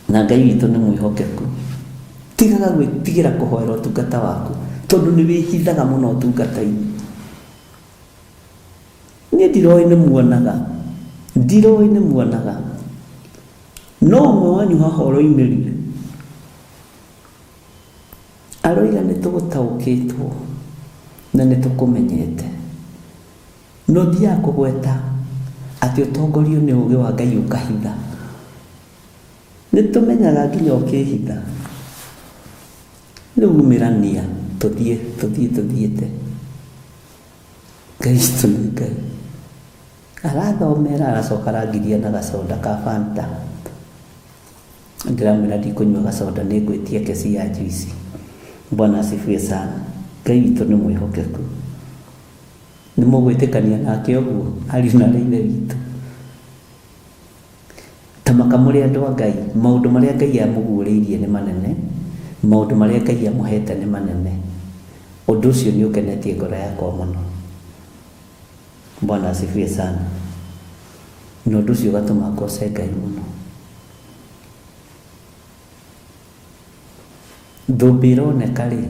Na Ngai witũ nĩ mwĩhokeku. Tigaga gwĩtigĩra kũhoera ũtungata waku, tondũ nĩ wĩhithaga mũno ũtungata-inĩ. Niĩ ndiroĩ nĩ muonaga, no ũmwe wanyu haha ũroimĩrire aroiga nĩ tũgũtaũkĩtwo na nĩ tũkũmenyete. No thiaga kũgweta atĩ ũtongorio nĩ ũũgĩ wa Ngai ũkahitha. Nĩ tũmenyaga nginya ũkĩhitha. Rĩu umĩrania tũthiĩte. Ngai witũ nĩ Ngai. Arathomera, aracoka arangiria na gacoda ka Fanta. Ndĩramwĩra ndikũnyua gacoda, nĩ ngwĩtia kesi ya juice. Bwana asifiwe sana. Ngai witũ nĩ mwĩhokeku. Nĩ mũgwĩtĩkania nake ũguo ari na Ithe witũ. Tamaka mũrĩ andũ a Ngai, maũndũ marĩa Ngai amũguũrĩirie nĩ manene, maũndũ marĩa Ngai amũhete nĩ manene. Ũndũ ũcio nĩ ũkenetie ngoro yakwa mũno. Bwana asifiwe sana. Na ũndũ ũcio ũgatũma ngoce Ngai mũno. Thũmbĩ ĩroneka rĩ,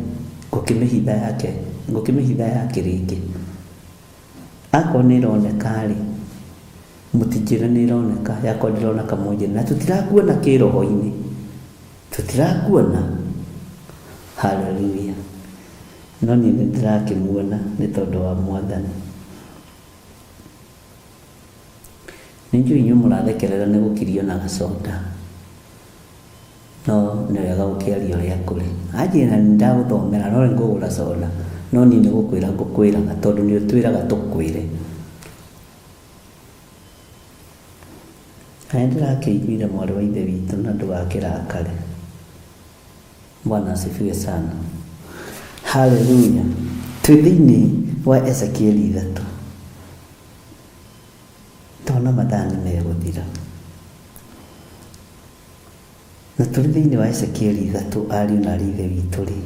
ngũkĩmĩhitha yake rĩngĩ. Akorwo nĩ ĩroneka rĩ, mũtinjĩre nĩ ĩroneka, yakwa ndĩrona kamũnjĩ, na tũtirakuona kĩroho-inĩ, tũtirakuona. Haleluya. No niĩ nĩ ndĩrakĩmuona nĩ tondũ wa Mwathani. Nĩnjũĩ inyuĩ mũrathekerera nĩ gũkirio na gacoda, no nĩ wega gũkĩaria ũrĩa kũrĩ. Anjĩra nĩ ndagũthomera, no nĩ ngũgũra soda, no niĩ nĩ gũkwĩra ngũkwĩraga, tondũ nĩ ũtwĩraga tũkwĩre. Nĩ ndĩrakĩiguire mwarĩ wa Ithe witũ na ndũgakĩrakare. Bwana asifiwe sana. Haleluya. Twĩ thĩinĩ wa Ezekieli 3. Tona mathaa nĩ megũthira. Na tũrĩ thĩinĩ wa Ezekieli 3, ariũ na aarĩ a Ithe witũ rĩ,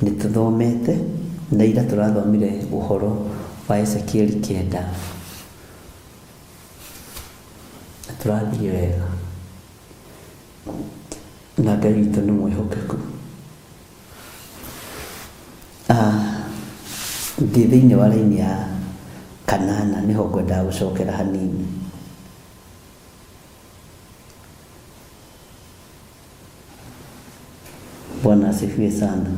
nĩtũthomete na ira tũrathomire ũhoro wa Ezekieli 9. Tũrathiĩ wega na Ngai witũ nĩ mwĩhokeku. Ndĩ thĩinĩ wa raini ya 8 nĩho ngwendaga gũcokera hanini. Bwana asifiwe sana.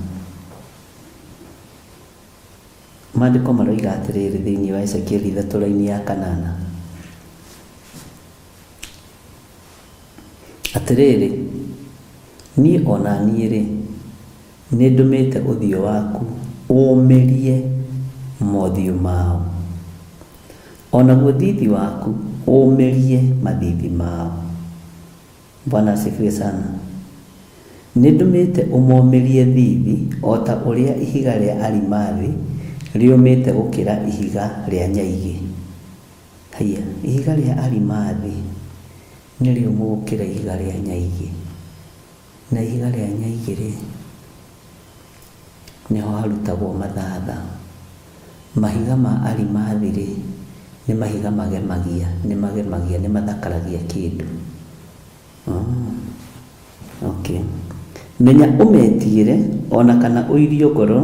Maandĩko maroiga atĩrĩrĩ thĩinĩ wa Ezekieli 3 raini ya 8 atĩrĩrĩ, niĩ ona niĩ-rĩ nĩndũmĩte ũthiũ waku ũmĩrie mothiũ mao, onaguo thithi waku ũmĩrie mathithi mao. Bwana asifiwe sana. Nĩndũmĩte ũmomĩrie thithi o ta ũrĩa ihiga rĩa Arimathi rĩũmĩte gũkĩra ihiga rĩa nyaigĩ. Haya, ihiga rĩa Arimathi nĩ rĩũmũ gũkĩra ihiga rĩa nyaigĩ, na ihiga rĩa nyaigĩ-rĩ nĩho harutagwo mathatha. Mahiga ma Arimathi-rĩ nĩ mahiga magemagia, nĩ mathakaragia kĩndũ. Okay. Menya ũmetigĩre ona kana ũirio ngoro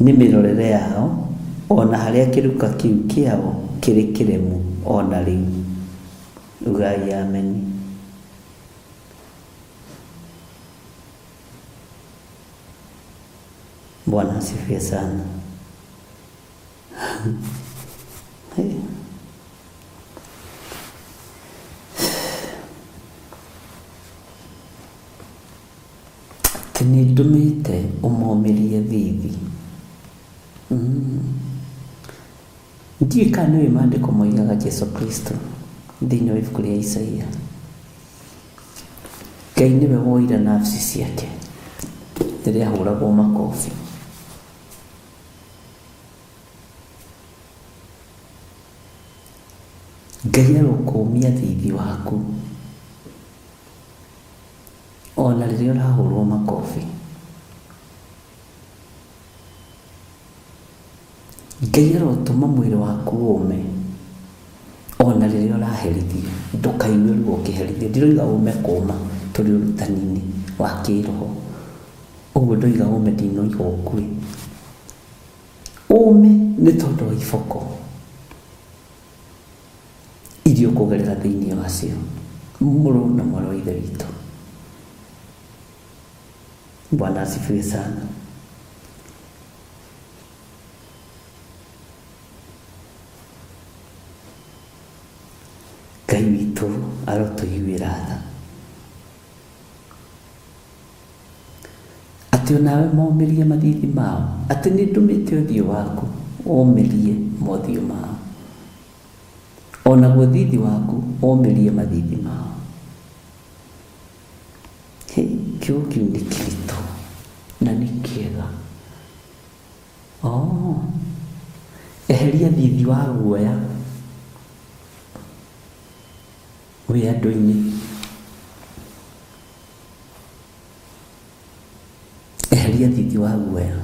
nĩ mĩrorere yao, ona harĩa kĩruka kĩu kĩao kĩrĩ kĩremu ona rĩu. Ugai ameni. Bwana asifiwe sana. Nĩndũmĩte ũmomĩrie thithi. Ndiũĩ kana nĩũĩ maandĩko moigaga Jesũ Kristo thĩinĩ wa ibuku rĩa Isaia, Ngai nĩwe woire nafsi ciake rĩrĩa ahũragwo makobi. Ngai arokũmia thithi waku ona rĩrĩa ũrahũrwo makobi. Ngai arotũma mwĩrĩ waku ũme ona rĩrĩa ũraherithio. Ndũkaigue ruo ũkĩherithio. Ndiroiga ũme kũma tũrĩ ũrutani-inĩ wa kĩroho, ũguo ndoiga ũme, ndinoiga ũkue. Ũme nĩ tondũ wa iboko iria ũkũgerera thĩinĩ wacio, mũrũ na mwarĩ wa Ithe witũ. Bwana asifiwe sana. Ngai witũ arotũiguĩra tha atĩ onawe momĩrie mathithi mao, atĩ nĩndũmĩte ũthiũ waku ũmĩrie mothiũ mao, onaguo thithi waku ũmĩrie mathithi mao. Kiugo kĩu nĩ kĩritũ na nĩ kĩega. Eheria thithi wa guoya wĩ andũ-inĩ. Eheria thithi wa guoya.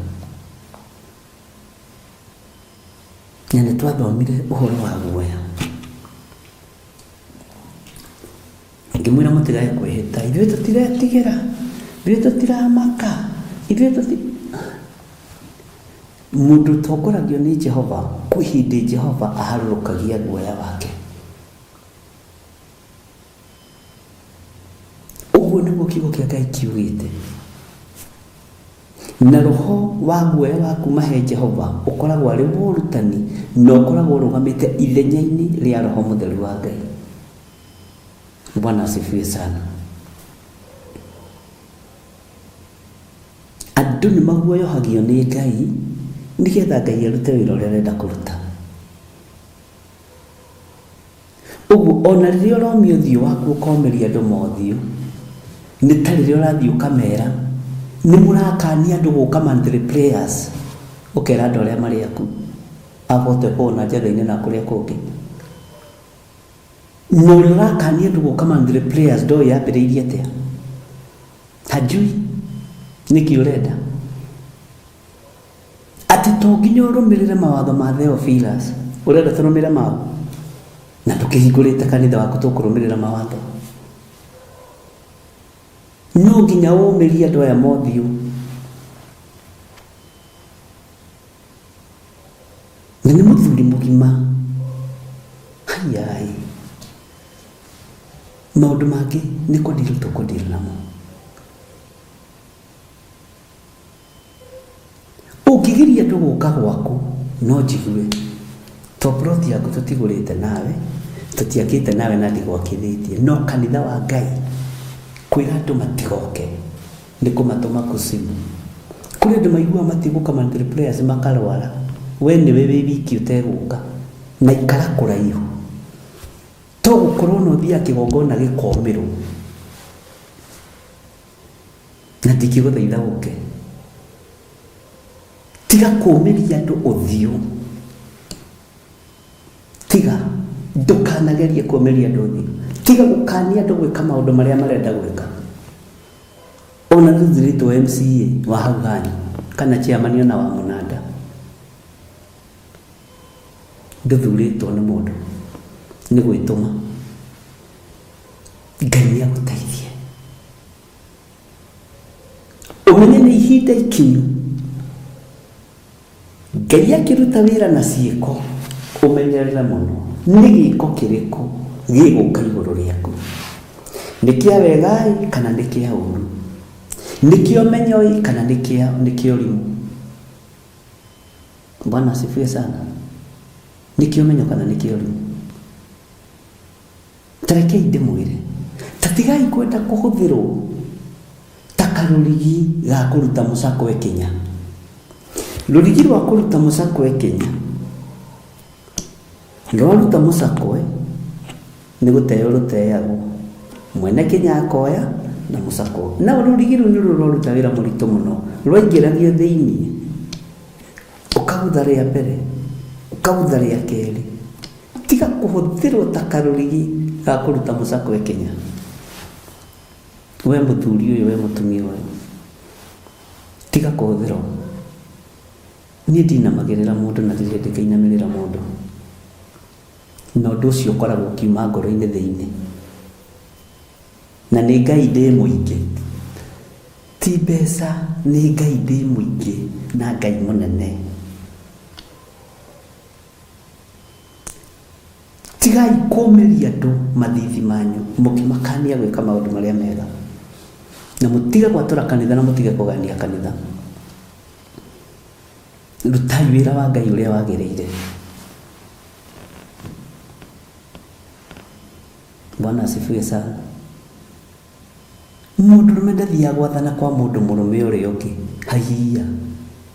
Na nĩtwathomire ũhoro wa guoya. Ngĩmwĩra mũtigae kwĩhĩta, ithuĩ tũtiretigĩra, ithuĩ tũtiramaka, ithuĩ mũndũ ũtongoragio nĩ Jehova, kwĩ hĩndĩ Jehova aharũrũkagia guoya wake. Ũguo nĩguo kiugo kĩa Ngai kiugĩte. Na roho wa guoya waku mahe Jehova ũkoragwo arĩ ũrutani na ũkoragwo ũrũgamĩte ithenya-inĩ rĩa Roho Mũtheru wa Ngai. Bwana asifiwe sana. Andũ nĩmaguoyohagio nĩ Ngai nĩgetha Ngai arute wĩra ũrĩa arenda kũruta. Ũguo ona rĩrĩa ũromia ũthiũ waku ũkomeria andũ mothiũ, nĩ ta rĩrĩa ũrathiĩ ũkamera nĩ mũrakania andũ gũka monthly prayers, ũkera andũ arĩa marĩ aku abote kuona njatha-inĩ na kũrĩa kũngĩ. Na ũrĩa ũrakania andũ gũka monthly prayers ndoĩ yambĩrĩirie atĩa? Hajui nĩkĩ ũrenda. ati to nginya urumirire mawatho ma Theophilus urenda turumire mao na tukihingurite kanitha waku tukurumirira mawatho no nginya umirie andu aya mothiu na ni muthuri mugima hayai maundu mangi ni kudiru tukudiru namo ukigiria andu guka gwaku no jigue to proti yaku tutigurite nawe tutiakite nawe na ndigwakithitie no kanitha wa Ngai kwira andu matigoke ni kumatuma kusimu kuri andu maigua matiguka mandiri players makarwara we ni wewe wiki uteguka na ikara kuraihu to gukorwo no thia kigongona gikomiro na ndikiguthaitha guke tiga kumiria andu uthio tiga ndukanagerie kumiria andu uthio tiga gukania andu gwika maundu maria marenda gwika ona thithirito MCA wa hagani kana chairman ona wa munada nduthuritwo ni mundu ni gwituma Ngai agutaithie umenye ni ihinda ikinyu Ngai akiruta wira na ciiko umenyerera muno ni giko kiriko giguka iguru riaku nikia wegai kana nikia uru nikio menyoi kana nikio rimu Bwana asifiwe sana nikio menyo kana nikio rimu tareke inde mwire tatigai kwenda kuhuthirwo takarurigi ga kuruta musako we Kenya rurigi rwa kuruta musako we Kenya rwaruta musako we ni guteo ruteago mwene Kenya akoya na musako na rurigi ru ni ruruta wira murito muno rwaingiragio thiini ukagutharia mbere ukagutharia keri tiga kuhuthirwo takarurigi ga kuruta musako we Kenya we muthuri uyu we mutumia uyu tiga kuhuthirwo ni ndinamagirira mundu na ndire ndikainamirira mundu na undu ucio ukoragwo kiuma ngoro-ini thiini na ni Ngai ndi muingi ti mbeca ni Ngai ndi muingi na Ngai munene tigai kumiria andu mathithi manyu mukimakania gwika maundu maria mega na mutiga gwatura kanitha na mutige kugania kanitha rutai wira wa Ngai uria wagiriire Bwana asifiwe sana mundu rumendathia gwathana kwa mundu murume uria ungi haiya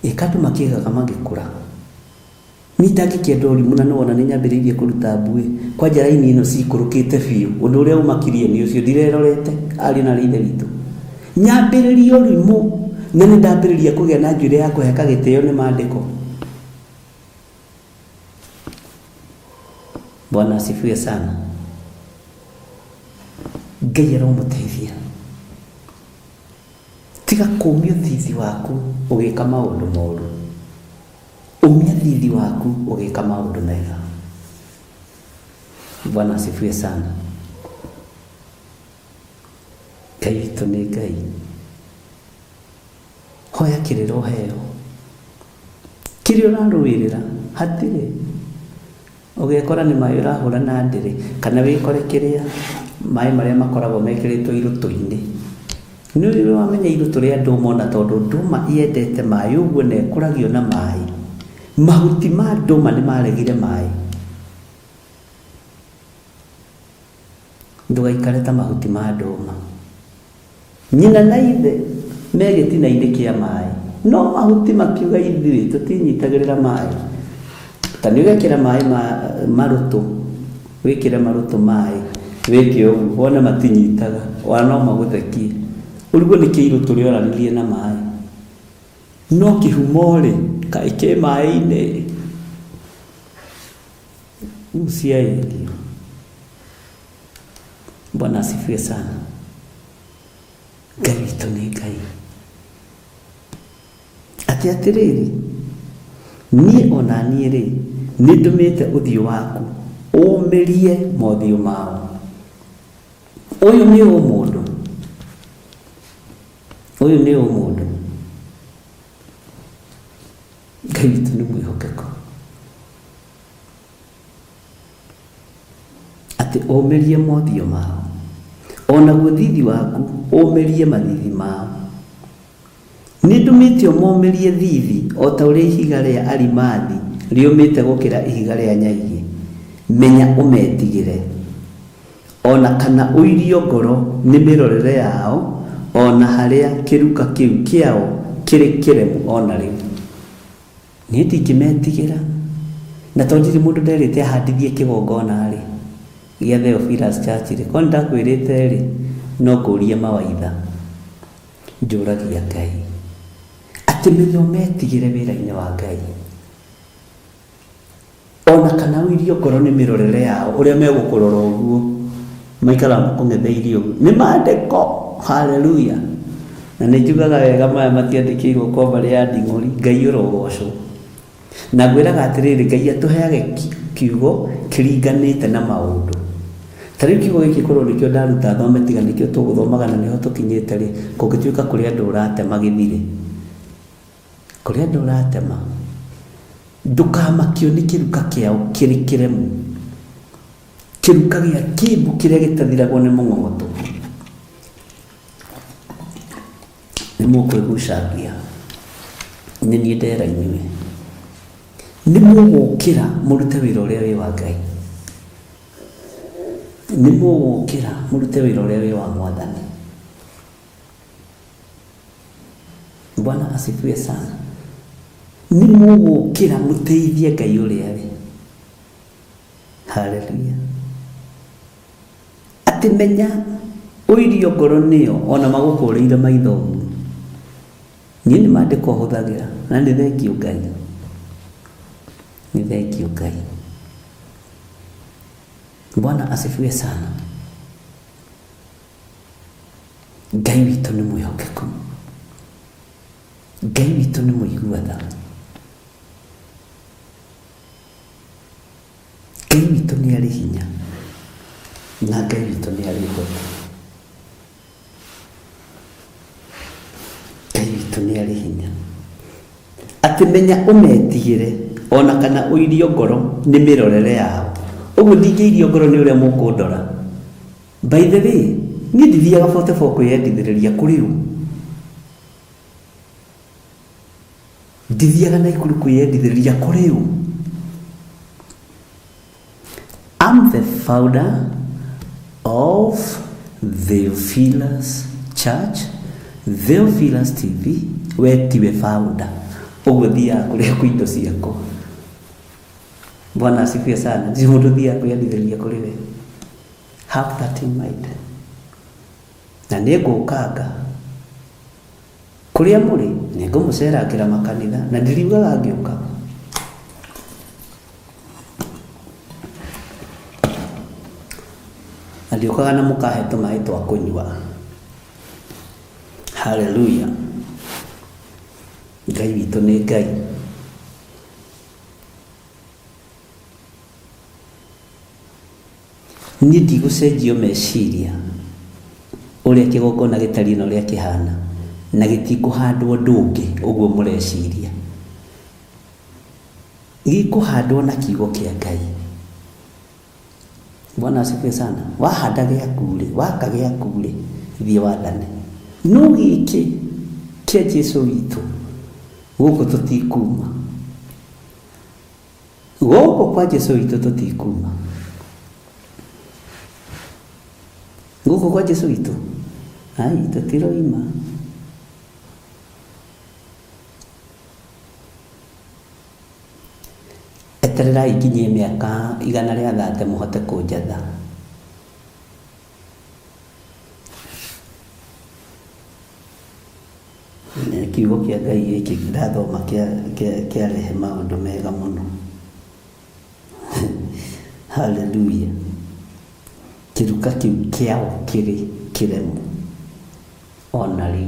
ikatu makigaga magikura nitangikenda urimu na nona ni nyambiririe kuruta mbui kwa njaraini ino cikurukite biu undu uria umakirie ni ucio ndirerorete ari na rithe ritu nyambiririe urimu na ni ndambiririe kugia na njire ya kuheka giteo ni maandiko Bwana asifiwe sana Ngai aromuteithia tiga kumia thithi waku ugika maundu moru umia thithi waku ugika maundu mega Bwana asifiwe sana Ngai witu ni Ngai hoya kiriro heo kirio naruirira hatire ugekora ni mai urahura na ndiri kana wikore kiria mai maria makoragwo mekiritwo irutu-ini ni uri wamenya irutu ria nduma na tondu nduma iendete mai uguo na ekuragio na mai mahuti ma nduma ni maregire mai ndugaikare ta mahuti ma nduma nyina na ithe megitina-ini kia mai no mahuti makiuga ithuĩ tutinyitagĩrĩra mai tani ugekĩra mai marutu wĩkĩre marutu mai wĩke ũguo wona matinyitaga wana magũthekie ũrigwo nĩ kĩirutu rĩoranirie na mai no kĩhumo rĩ kaĩ kĩ mai-inĩ usiaedio Bwana asifiwe sana Ngai witũ nĩ Ngai ati atiriri niĩ ona niĩ rĩ nĩ ndũmĩte ũthiũ waku ũmĩrie mothiũ mao. Ũyũ nĩ mũndũ, ũyũ nĩ mũndũ. Ngai witũ nĩ mwĩhokeku atĩ ũmĩrie mothiũ mao, onaguo thithi waku ũmĩrie mathithi mao. Nĩ ndũmĩte ũmomĩrie thithi o ta ũrĩa ihiga rĩa Arimathi rĩũmĩte gũkĩra ihiga rĩa nyaigĩ. Menya ũmetigĩre, ona kana ũirio ngoro nĩ mĩrorere yao, ona harĩa kĩruka kĩu kĩao kĩrĩ kĩremu ona rĩu. Niĩ ndingĩmetigĩra, na to ndirĩ mũndũ nderĩte ahandithie kĩgongona rĩ gĩa Theophilus Church rĩ, ko nĩndakwĩrĩte rĩ no ngũrie mawaitha njũragia Ngai atĩ menya ũmetigĩre wĩra-inĩ wa Ngai, ona kana ũirio ngoro nĩ mĩrorere yao, ũrĩa megũkũrora ũguo maikara makũng'etheirie ũguo nĩ mandĩko. Haleluya. Na nĩ njugaga wega maya matiandĩkĩirwo kwamba rĩa nding'ũri. Ngai ũrogocwo. Na ngwĩraga atĩrĩrĩ, Ngai atũheage kiugo kĩringanĩte na maũndũ. Ta rĩu kiugo gĩkĩ korwo nĩkĩo ndaruta thome tiga nĩkĩo tũgũthomaga na nĩho tũkinyĩte rĩ, kũngĩtuĩka kũrĩ andũ ũratema gĩthire, kũrĩ andũ ũratema, ndũkamakio nĩ kĩruka kĩao kĩrĩ kĩremu, kĩruka gĩa kĩmbu kĩrĩa gĩtathiragwo nĩ mũng'ong'oto. Nĩ mũkwĩgucagia, nĩ niĩ ndera inyuĩ, nĩ mũgũkĩra mũrute wĩra ũrĩa wĩ wa Ngai, nĩ mũgũkĩra mũrute wĩra ũrĩa wĩ wa Mwathani. Bwana asifiwe sana. Nĩ mũgũkĩra mũteithie Ngai ũrĩa wĩ. Haleluya. Atĩ menya ũirio ngoro nĩyo ona magũkũrĩire maitho ũguo. Niĩ nĩ mandĩko hũthagĩra na nĩ thengio Ngai, nĩ thengio Ngai. Bwana asifiwe sana. Ngai witũ nĩ mwĩhokeku, Ngai witũ nĩ mũigua-tha, Ngai witũ nĩ arĩ hinya, na Ngai witũ nĩ arĩ ũhoti. Ngai witũ nĩ arĩ hinya. Atĩ menya ũmetigĩre ona kana ũirio ngoro nĩ mĩrorere yao. Ũguo ndingĩirio ngoro nĩ ũrĩa mũkũndora. By the way, niĩ ndithiaga 44 kwĩyendithĩrĩria kũrĩ ũ. Ndithiaga Naikuru kwĩyendithĩrĩria kũrĩ ũ. I'm the founder of Theophilus Church, Theophilus TV. We tiwe founder, ũguo thiaga kũrĩa kwĩ indo ciakwa. Bwana asifiwe sana. Ndi mũndũ thiaga kwĩyendithĩrĩria kũrĩ we. Have that in mind. Na nĩ ngũkanga kũrĩa mũrĩ, nĩ ngũmũcerangĩra makanitha na ndiriugaga ngĩũka. Na ndiũkaga na mũkahe tũmaĩ twa kũnyua. Haleluya. Ngai witũ nĩ Ngai. Niĩ ndigũcenjio meciria ũrĩa kĩgongona gĩtariĩ na ũrĩa kĩhana, na gĩtikũhandwo ndũngĩ ũguo mũreciria. Gĩkũhandwo na kiugo kĩa Ngai. Bwana asifiwe sana. Wahanda gĩaku rĩ, waka gĩaku rĩ, thiĩ wathane. No gĩkĩ kĩa Jesũ witũ gũkũ tũtikuma, gũkũ kwa Jesũ witũ tũtikuma, gũkũ kwa Jesũ witũ ai tũtiroima. Etererai nginyie mĩaka 130 mũhote kũnjatha. Kiugo kĩa Ngai gĩkĩ ndathoma kĩarehe maũndũ mega mũno. Haleluya. Kĩruka kĩu kĩao kĩrĩ kĩremu ona rĩu.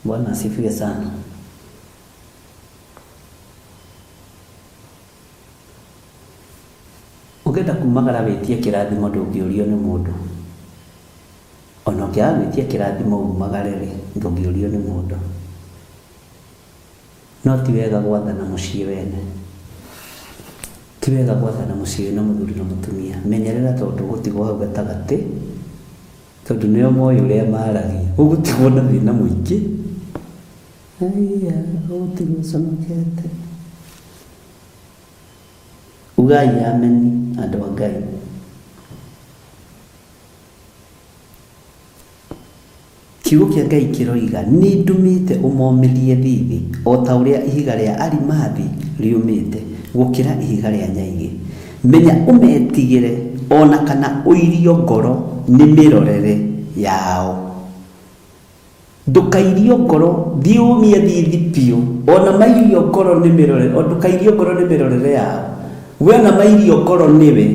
Bwana asifiwe sana. Ukenda kumagara wetie kirathimo ndũngĩũrio nĩ mũndũ. Ona ũngĩaga wetie kirathimo umagare rĩ, ndũngĩũrio nĩ mũndũ. No ti wega gwathana mũciĩ wene. Ti wega gwathana mũciĩ na mũthuri na mũtumia. Menyerera tondũ gũtigwo hau gatagatĩ, tondũ nĩo moĩ ũrĩa maragia. Ũgũtigwo na thĩna mũingĩ. Aya, ũgũtigwo conokete. Ugai ameni andũ a Ngai. Kiugo kĩa Ngai kĩroiga nĩ ndumĩte ũmomithie thithi o ta ũrĩa ihiga rĩa arimathi riumĩte gũkĩra ihiga rĩa nyaigĩ. Menya ũmetigĩre ona kana ũirio ngoro nĩ mĩrorere yao. Ndũkairio ngoro thiũmie thithi piũ ona mairio ngoro nĩ mĩrorere, o ndũkairio ngoro nĩ mĩrorere yao. We na mairio ngoro niwe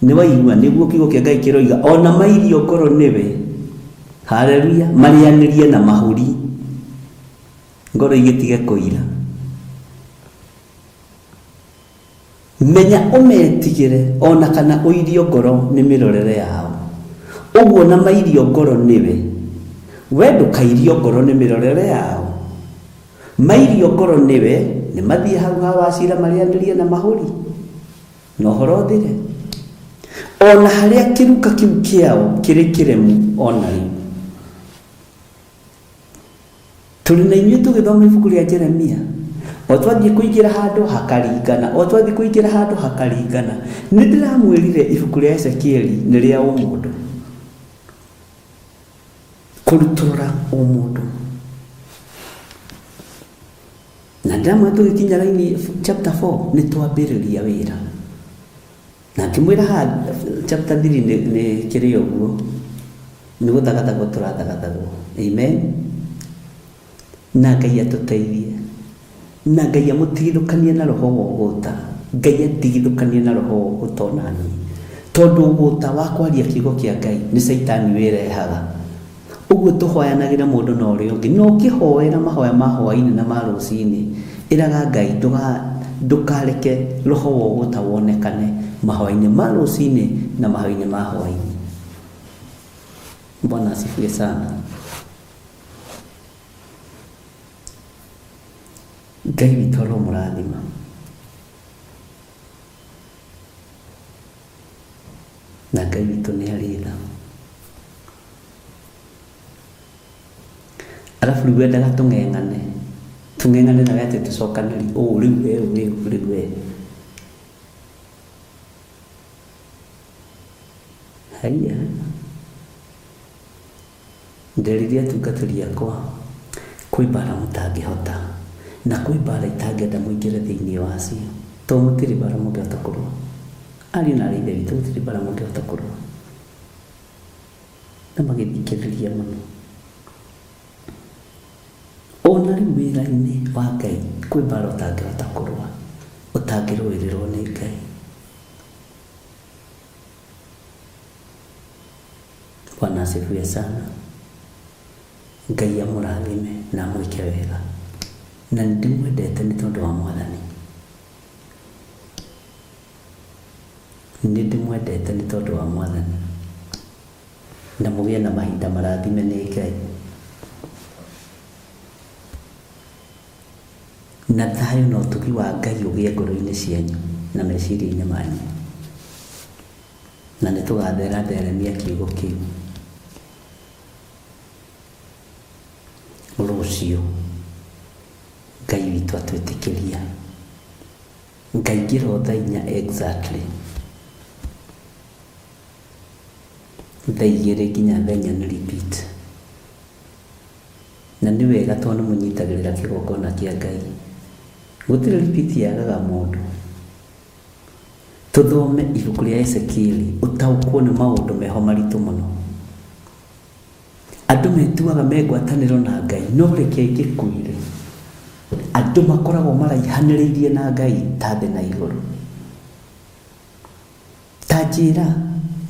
nĩ waigua nĩguo kiugo kĩa Ngai kĩroiga ona mairio ngoro niwe. Haleluya. Marianĩrie na mahuri ngoro igĩtige kũira. Menya ũmetigĩre ona kana ũirio ngoro nĩ mĩrorere yao. Ũguo na mairio ngoro niwe. We ndũkairio ngoro nĩ mĩrorere yao. Mairio ngoro niwe nĩ mathiĩ hau ha wacira marianĩrie na mahuri na ũhoro ũthire. Ona harĩa kĩruka kĩu kĩao kĩrĩ kĩremu ona rĩu. Tũrĩ na inyuĩ tũgĩthoma ibuku rĩa Jeremia. O twathiĩ kũingĩra handũ hakaringana, o twathiĩ kũingĩra handũ hakaringana. Nĩ ndĩramwĩrire ibuku rĩa Ezekieli nĩ rĩa ũmũndũ. Kũrutũrũra ũmũndũ. Na ndamwe tũgĩkinya raini chapter 4 nĩ twambĩrĩria wĩra. Na ngĩmwĩra ha chapter 3 nĩ kĩrĩ ũguo. Nĩ gũthagathagwo tũrathagathagwo. Amen. Na Ngai atũteithie. Na Ngai amũtigithũkanie na roho wa ũgũta. Ngai atigithũkanie na roho wa ũgũta onani. Tondũ ũgũta wa kwaria kiugo kĩa Ngai nĩ Saitani wĩrehaga. Ũguo tũhoyanagĩra mũndũ na ũrĩa ũngĩ. No ũkĩhoera mahoya ma hwaĩ-inĩ na ma rũciinĩ, ĩraga Ngai ndũkareke roho wa ũgũta wonekane mahoya-inĩ ma rũciinĩ na mahoya-inĩ ma hwaĩ-inĩ. Bwana asifiwe sana. Ngai witũ aromũrathima. Na Ngai witũ nĩ arĩ tha. Alafu rĩu endaga tũng'eng'ane na wete tũcokanĩri rĩu we. Haiya. Nderire atungatĩri akwa kwĩ mbara mũtangĩhota na kwĩ mbara itangĩenda mũingĩre thĩinĩ wacio. To mũtirĩ mbara mũngĩhota kũrũa. Ariũ na aarĩ a Ithe witũ gũtirĩ mbara mũngĩhota kũrũa. Na magĩthikĩrĩria mũno. Ona rĩu wĩra-inĩ wa Ngai kwĩ mbara ũtangĩhota kũrũa, ũtangĩrũĩrĩrwo nĩ Ngai. Bwana asifiwe sana. Ngai amũrathime na amwĩke wega. Na ndĩmwendete nĩ tondũ wa Mwathani. Nĩ ndĩmwendete nĩ tondũ wa Mwathani. Na mũgĩe na mahinda marathime nĩ Ngai. Na thayũ na ũtugi wa Ngai ũgĩe ngoro-inĩ cianyu na meciria-inĩ manyu. Na nĩ tũgatheremia kiugo kĩu. Rũciũ Ngai witũ atwĩtĩkĩria. Ngaingĩra thaa 4 exactly. Thaa 2 nginya thaa 4 nĩ repeat. Na nĩ wega tondũ mũnyitagĩrĩra kĩgongona kĩa Ngai. Gũtirĩ repeat yagaga mũndũ. Tũthome ibuku rĩa Ezekieli ũtaũkwo nĩ maũndũ meho maritũ mũno. Andũ metuaga megwatanĩro na Ngai no reke ingĩkuire. Andũ makoragwo maraihanĩrĩirie na Ngai ta thĩ na igũrũ. Ta njĩra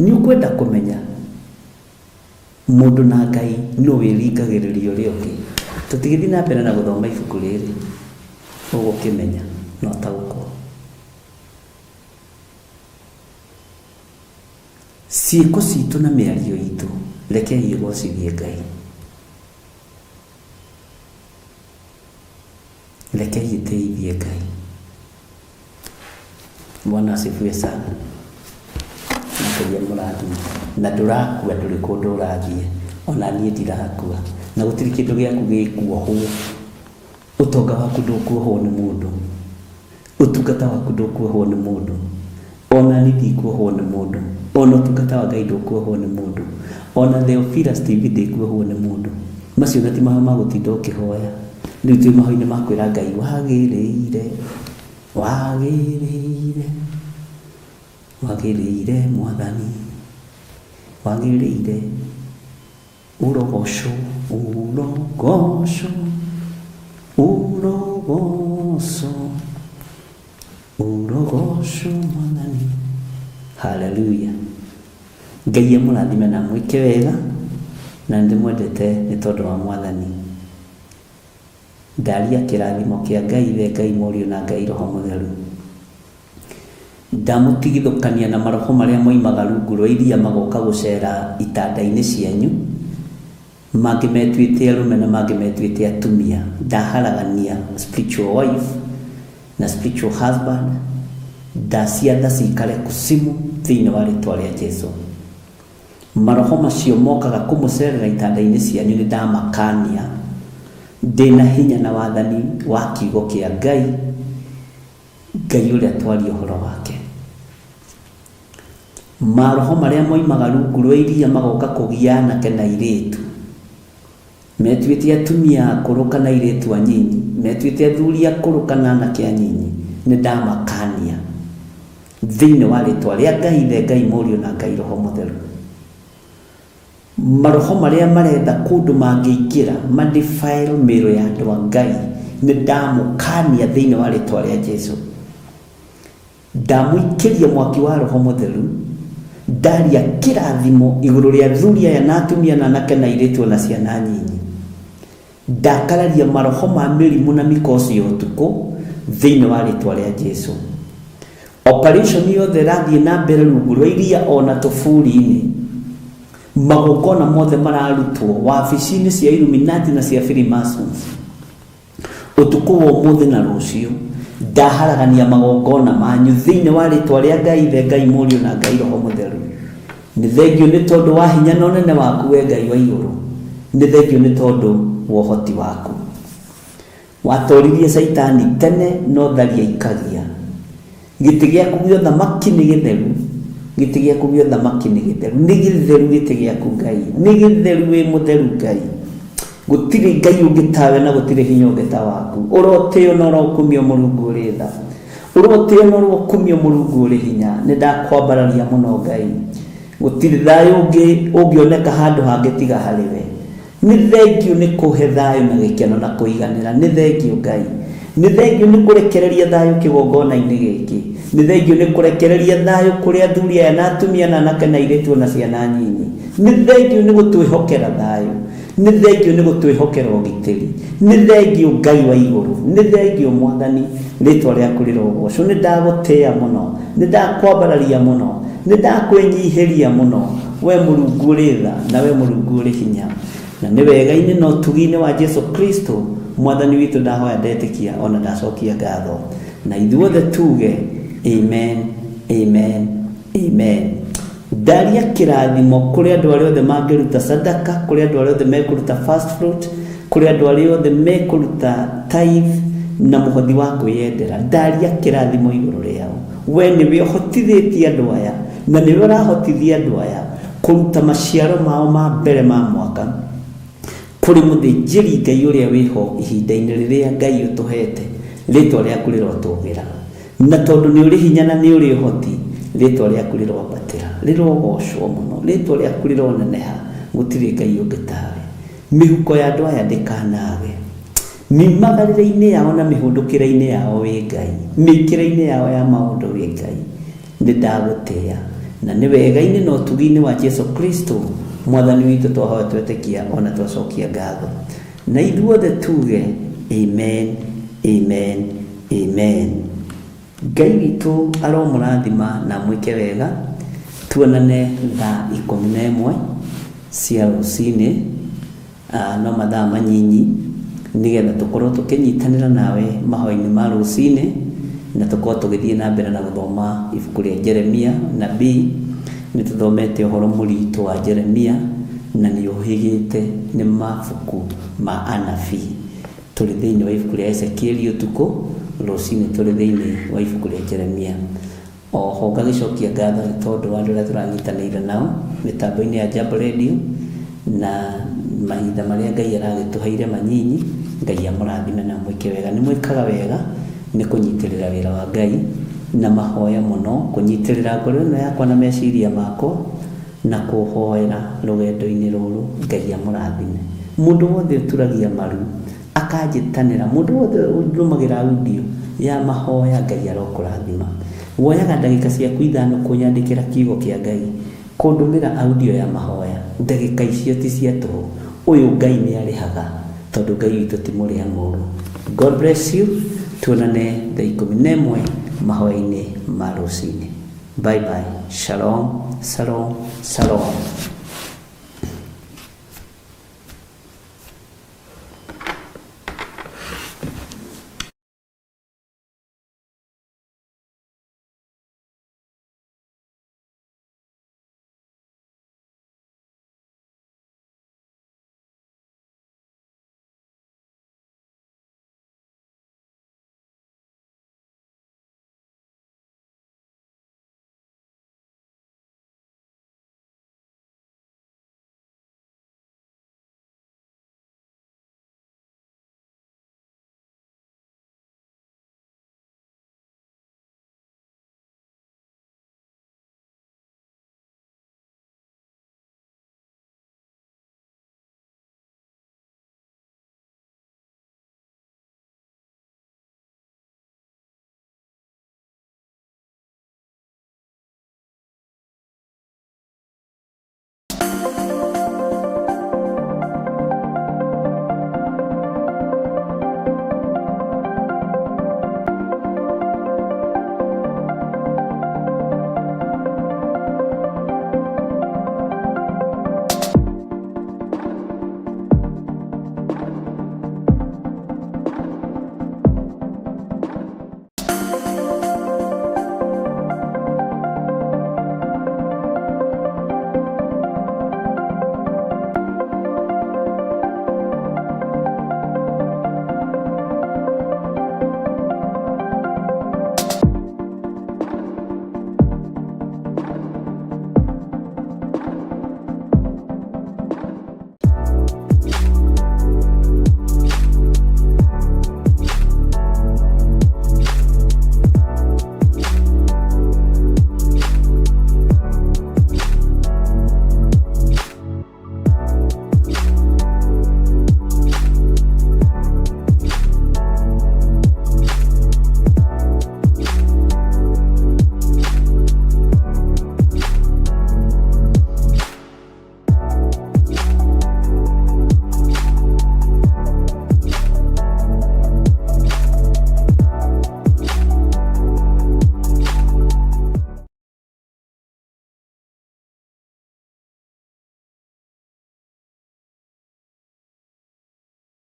nĩ ũkwenda kũmenya mundu na Ngai no wiringagiririo rioki tutigithi na mbere na guthoma ibuku riri ugukimenya no taguko ciiko citu na miario itu rekei igocithie Ngai rekei iteithie Ngai. Bwana asifiwe sana. Ndio muradi na ndurakuwa nduri kundu urathie ona nie ndirakua na gutiri kindu giaku gikuohwo utonga waku ndukuohwo ni mundu utungata waku ndukuohwo ni mundu ona ni ndikuohwo ni mundu ona utungata wa Ngai ndukuohwo ni mundu ona Theophilus TV ndikuohwo ni mundu macio na ti maha magutinda ukihoya riu ti mahoine makwira Ngai wagiriire wagiriire wagiriire Mwathani wagiriire urogosho urogosho urogosho urogosho Mwathani. Haleluya. Ngai amurathime na mwike wega na ndimwendete ni tondu wa Mwathani. Ndaria kirathimo kia Ngai the Ngai Morio na Ngai Roho Mutheru. Ndamutigithukania na maroho maria moimaga rungu rwa iria magoka gucera itanda-ini cianyu magimetuite arume na magimetuite atumia. Ndaharagania spiritual wife na spiritual husband ndaciatha cikare kusimu thiini wa ritwa ria Jesu. Maroho macio mokaga kumucerera itanda-ini cianyu ni ndamakania ndina hinya na wathani wa kiugo kia Ngai Ngai uria twari uhoro wake. Maroho maria moimaga rungu rwa iria magoka kugiana kana iritu metuite atumia akuru kana iritu anyinyi metuite athuri akuru kana anake anyinyi ni ndamakania thiini wa ritwa ria Ngai the Ngai Morio na Ngai Roho Mutheru. Maroho maria marenda kundu mangiingira madefile miro ya andu a Ngai ni ndamukania thiini wa ritwa ria Jesu. Ndamuikiria mwaki wa Roho Mutheru ndaria kirathimo iguru ria athuri aya na atumia na anake na iritu na ciana nyinyi. Ndakararia maroho ma mirimu na mikosi utuku thiini wa ritwa ria Jesu. Operation yothe rathie na mbere rungu rwa iria ona tufuri-ini magogona mothe mararutwo wabici-ini cia Illuminati na cia Freemasons utuku wa umuthi na rucio ndaharagania magogona manyu thiini wa ritwa ria Ngai the Ngai Morio na Ngai Roho Mutheru. Ni thengio ni tondu wa hinya na unene waku we Ngai wa iguru. Ni thengio ni tondu wa uhoti waku. Watoririe Saitani tene no tharia ikagia. Giti giaku gio thamaki ni githeru. Giti giaku gio thamaki ni githeru. Ni githeru giti giaku Ngai. Ni githeru we mutheru Ngai. Gutiri Ngai ungitawe na gutiri hinya ungita waku. Uroteo no rokumio Mulungu uri tha. Uroteo no rokumio Mulungu uri hinya. Ni ndakwambararia muno Ngai. Gutiri thayo ungioneka handu hangi tiga hariwe. Ni thengio ni kuhe thayo na gikeno na kuiganira. Ni thengio Ngai. Ni thengio ni kurekereria thayo kigongona-ini giki. Ni thengio ni kurekereria thayo kuri athuri aya na atumia na anake na iritu na ciana nyinyi. Ni thengio ni gutwihokera thayo. Ni thengio ni gutwihokera ugitiri. Ni thengio Ngai wa iguru. Ni thengio Mwathani ritwa riaku rirogoco. Ni ndagutia muno. Ni ndakwambararia muno. Ni ndakwenyihiria muno. We Mulungu uri tha na we Mulungu uri hinya. Na ni wega-ini no tugi-ini wa Jesu Kristo Mwathani witu ndahoya ndetikia ona ndacokia ngatho. Na ithuothe tuge amen amen amen. Ndaria kirathimo kuri andu aria othe mangiruta sadaka, kuri andu aria othe mekuruta first fruit, kuri andu aria othe mekuruta tithe na muhothi wa kwiyendera. Ndaria kirathimo iguru riao. We niwe hotithitie andu aya na niwe urahotithia andu aya kuruta maciaro mao ma mbere ma mwaka kuri muthinjiri Ngai uria wiho ihinda-ini riria Ngai utuhete ritwa riaku rirotugira. Na tondu ni uri hinya na ni uri uhoti ritwa riaku rirombatira rirogocwo muno ritwa riaku rironeneha gutiri Ngai ungitawe. Mihuko ya andu aya ndikanawe mimagarire-ini yao na mihundukire-ini yao wi Ngai mikire-ini yao ya maundu wi Ngai. Ni ndagutia na ni wega-ini no tugi-ini wa Jesu Kristo mwathani witũ twahoya twetĩkia ona twacokia ngatho na ithuothe tuge amen amen amen. Ngai witũ aromũrathima na mwĩke wega, tuonane thaa 11 cia rũcinĩ no mathaa manyinyi nigetha tũkorwo tũkĩnyitanĩra nawe mahoya-inĩ ma rũcinĩ na tũkorwo tũgĩthiĩ na mbere na gũthoma ibuku rĩa Jeremia nabii. Nĩ tũthomete ũhoro mũritũ wa Jeremia na nĩ ũhĩgĩte nĩ mabuku ma anabii. Tũrĩ thĩinĩ wa ibuku rĩa Ezekieli ũtukũ, rũcinĩ tũrĩ thĩinĩ wa ibuku rĩa Jeremia. Oho ngagĩcokia ngatho nĩ tondũ wa andũ arĩa tũranyitanĩire nao mĩtambo-inĩ ya Jambo Radio na mahinda marĩa Ngai aragĩtũheire manyinyi. Ngai amũrathime na mwĩke wega. Nĩ mwĩkaga wega nĩ kũnyitĩrĩra wĩra wa Ngai na mahoya mũno, kũnyitĩrĩra ngoro ĩno yakwa na meciria makwa na kũhoera rũgendo-inĩ rũrũ. Ngai amũrathime. Mũndũ wothe ũturagia maru akanjĩtanĩra, mũndũ wothe ũrũmagĩra audio ya mahoya, Ngai arokũrathima. Woyaga ndagĩka ciaku 5 kũnyandĩkĩra kiugo kĩa Ngai, kũndũmĩra audio ya mahoya. Ndagĩka icio ti cia tũhũ. Ũyũ Ngai nĩ arĩhaga tondũ Ngai witũ ti mũrĩa ng'ũrũ. God bless you. Tuonane thaa 11 mahoya-inĩ ma rũcinĩ. Bye bye. Shalom, shalom, shalom.